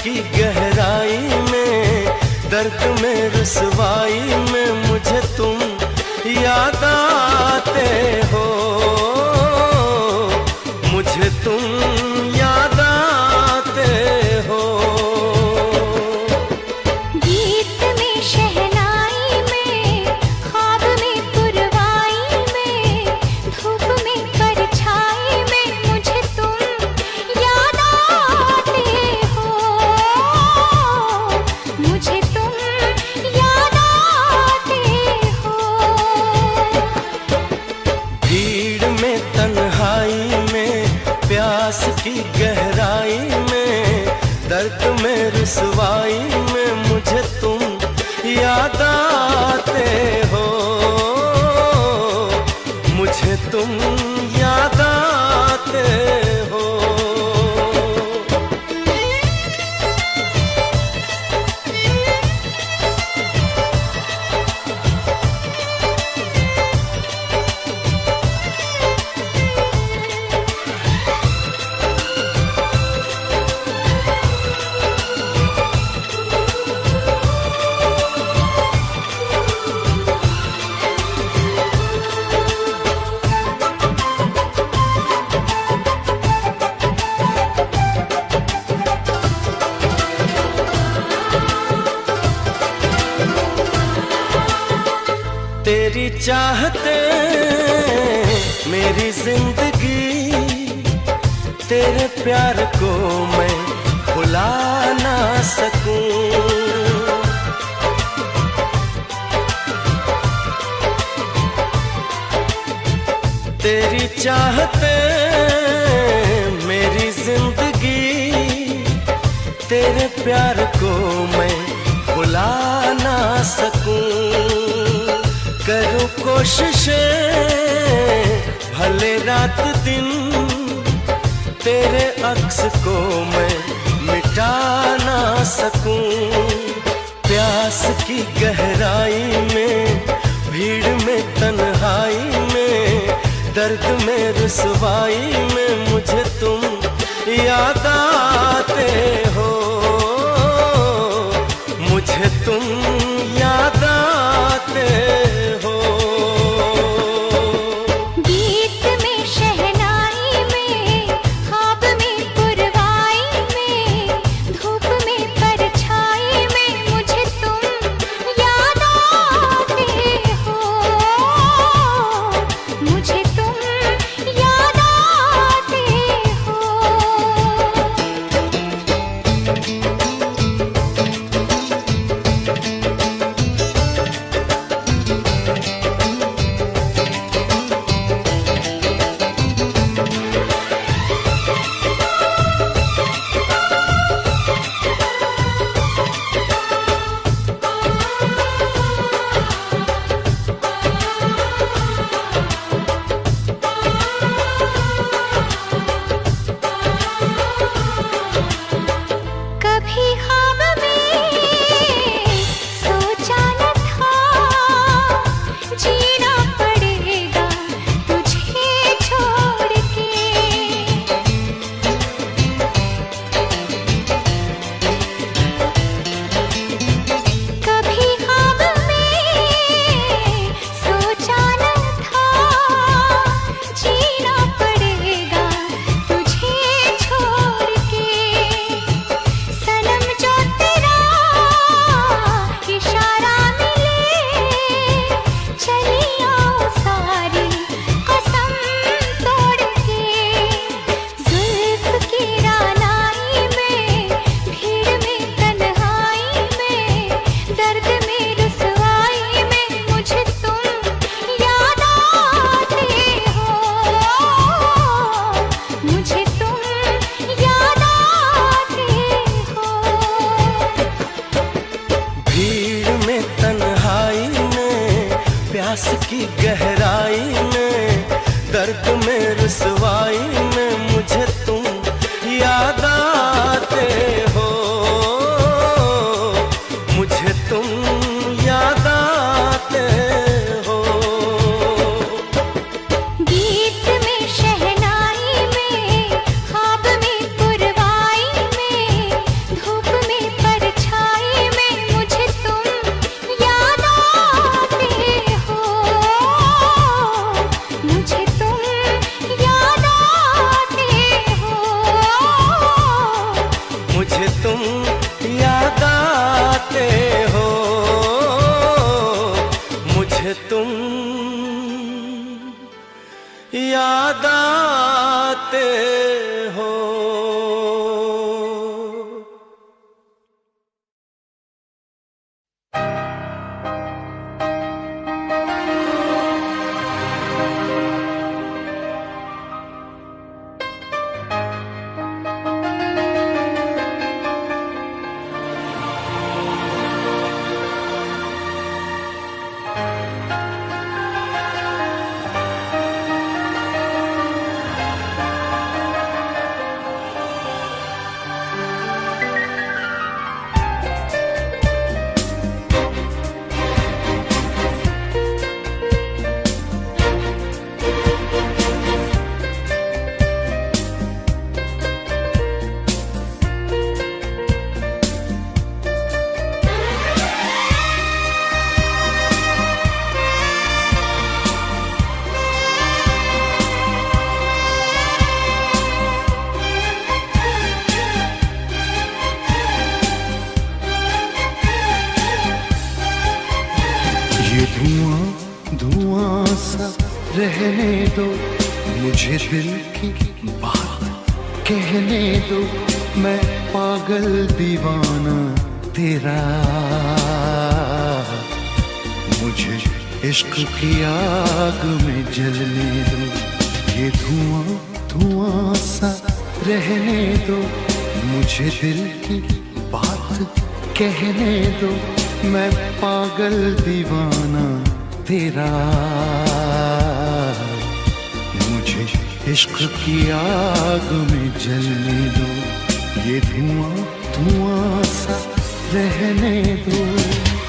की गहराई में, दर्द में, रुसवाई में मुझे तुम याद आते हो, मुझे तुम याद आते हो। गीत में, शहनाई में, ख्वाब में, पुरवाई में, धूप में, परछाई में मुझे तुम याद आते हो, मुझे तुम याद आते हो। प्यास की गहराई में, दर्द में रुसवाई में मुझे तुम याद आते हो, मुझे तुम याद आते हो। तेरी चाहते मेरी जिंदगी, तेरे प्यार को मैं भुला ना सकूं। तेरी चाहते मेरी जिंदगी, तेरे प्यार को मैं भुला ना सकूं। करूं कोशिशें भले रात दिन, तेरे अक्स को मैं मिटा ना सकूं। प्यास की गहराई में, भीड़ में तन्हाई में, दर्द में रुसवाई में मुझे तुम याद आते हो, मुझे तुम याद आते हो। गीत में शहनाई में, ख्वाब में पुरवाई में, धूप में परछाई में मुझे तुम याद आते हो, मुझे तुम याद आते हो। कभी ख्वाब में सोचा न था, जीना पड़ेगा तुझे छोड़ के। कभी ख्वाब में सोचा न था, जीना पड़ेगा तुझे छोड़ के। सनम जो तेरा इशारा मिले, चली आओ सारी कसम तोड़ के। जुल्फ की रानाई में, भीड़ में तन्हाई में, दर्द में रुसवाई में मुझे तुम याद आते हो, मुझे तुम याद आते हो। भीड़ में तन्हाई में, प्यास की गहराई में, दर्द में रुसवाई में मुझे तुम याद आते हो, मुझे तुम याद आते हो। गीत में शहनाई में, ख्वाब में पुरवाई में, धूप में परछाई में मुझे तुम याद आते हो, मुझे तुम याद आते हो, मुझे तुम याद आते हो, मुझे तुम याद आते हो। रहने दो, मुझे दिल की बात कहने दो, मैं पागल दीवाना तेरा। मुझे इश्क की आग में जलने दो, ये धुआं धुआं सा रहने दो, मुझे दिल की बात कहने दो, मैं पागल दीवाना तेरा। मुझे इश्क की आग में जलने दो, ये धुआं धुआं सा रहने दो।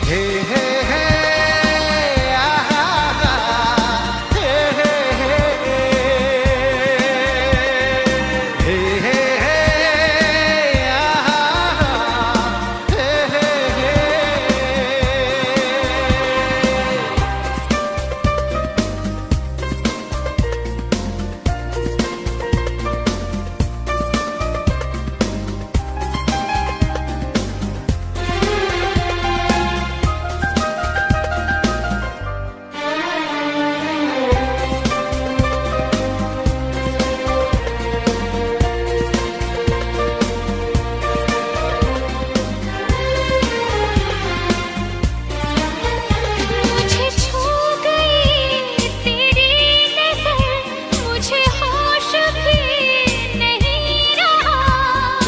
हे हे हे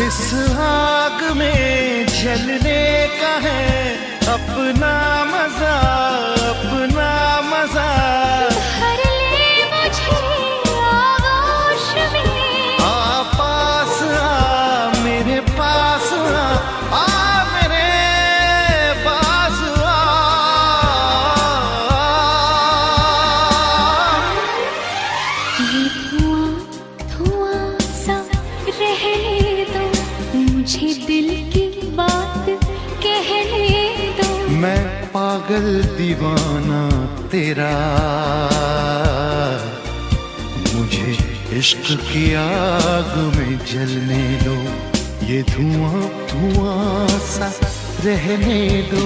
इस आग में जलने का है अपना मजा, अपना मजा। भर ले मुझे आगोश में, आ पास आ मेरे पास आ मेरे पास आ। ये धुआं धुआं सा रहने दो, मुझे दिल की बात कहने दो, मैं पागल दीवाना तेरा। मुझे इश्क की आग में जलने दो, ये धुआं धुआं सा रहने दो।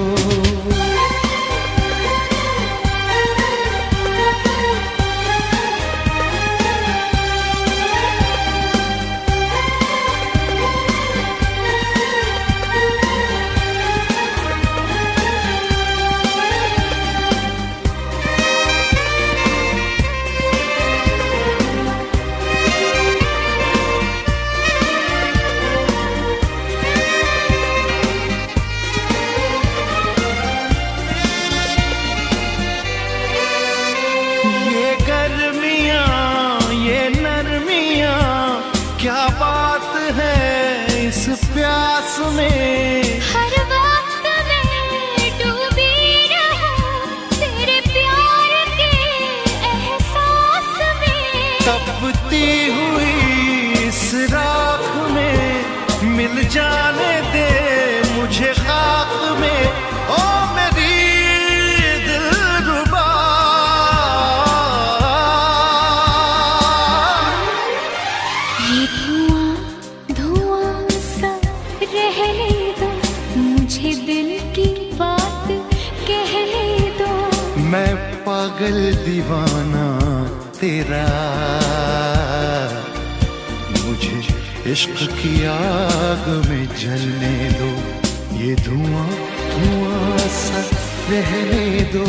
क्या बात है इस प्यास में, हर वक्त मैं डूबी रहूं तेरे प्यार के एहसास में। तपती हुई इस राख में मिल जाने दे मुझे खाक में, ओ मेरी दिलरुबा। ये धुआं धुआं सा रहने दो, मुझे दिल की बात कहने दो, मैं पागल दीवाना तेरा। मुझे इश्क की आग में जलने दो, ये धुआं धुआं सा रहने दो।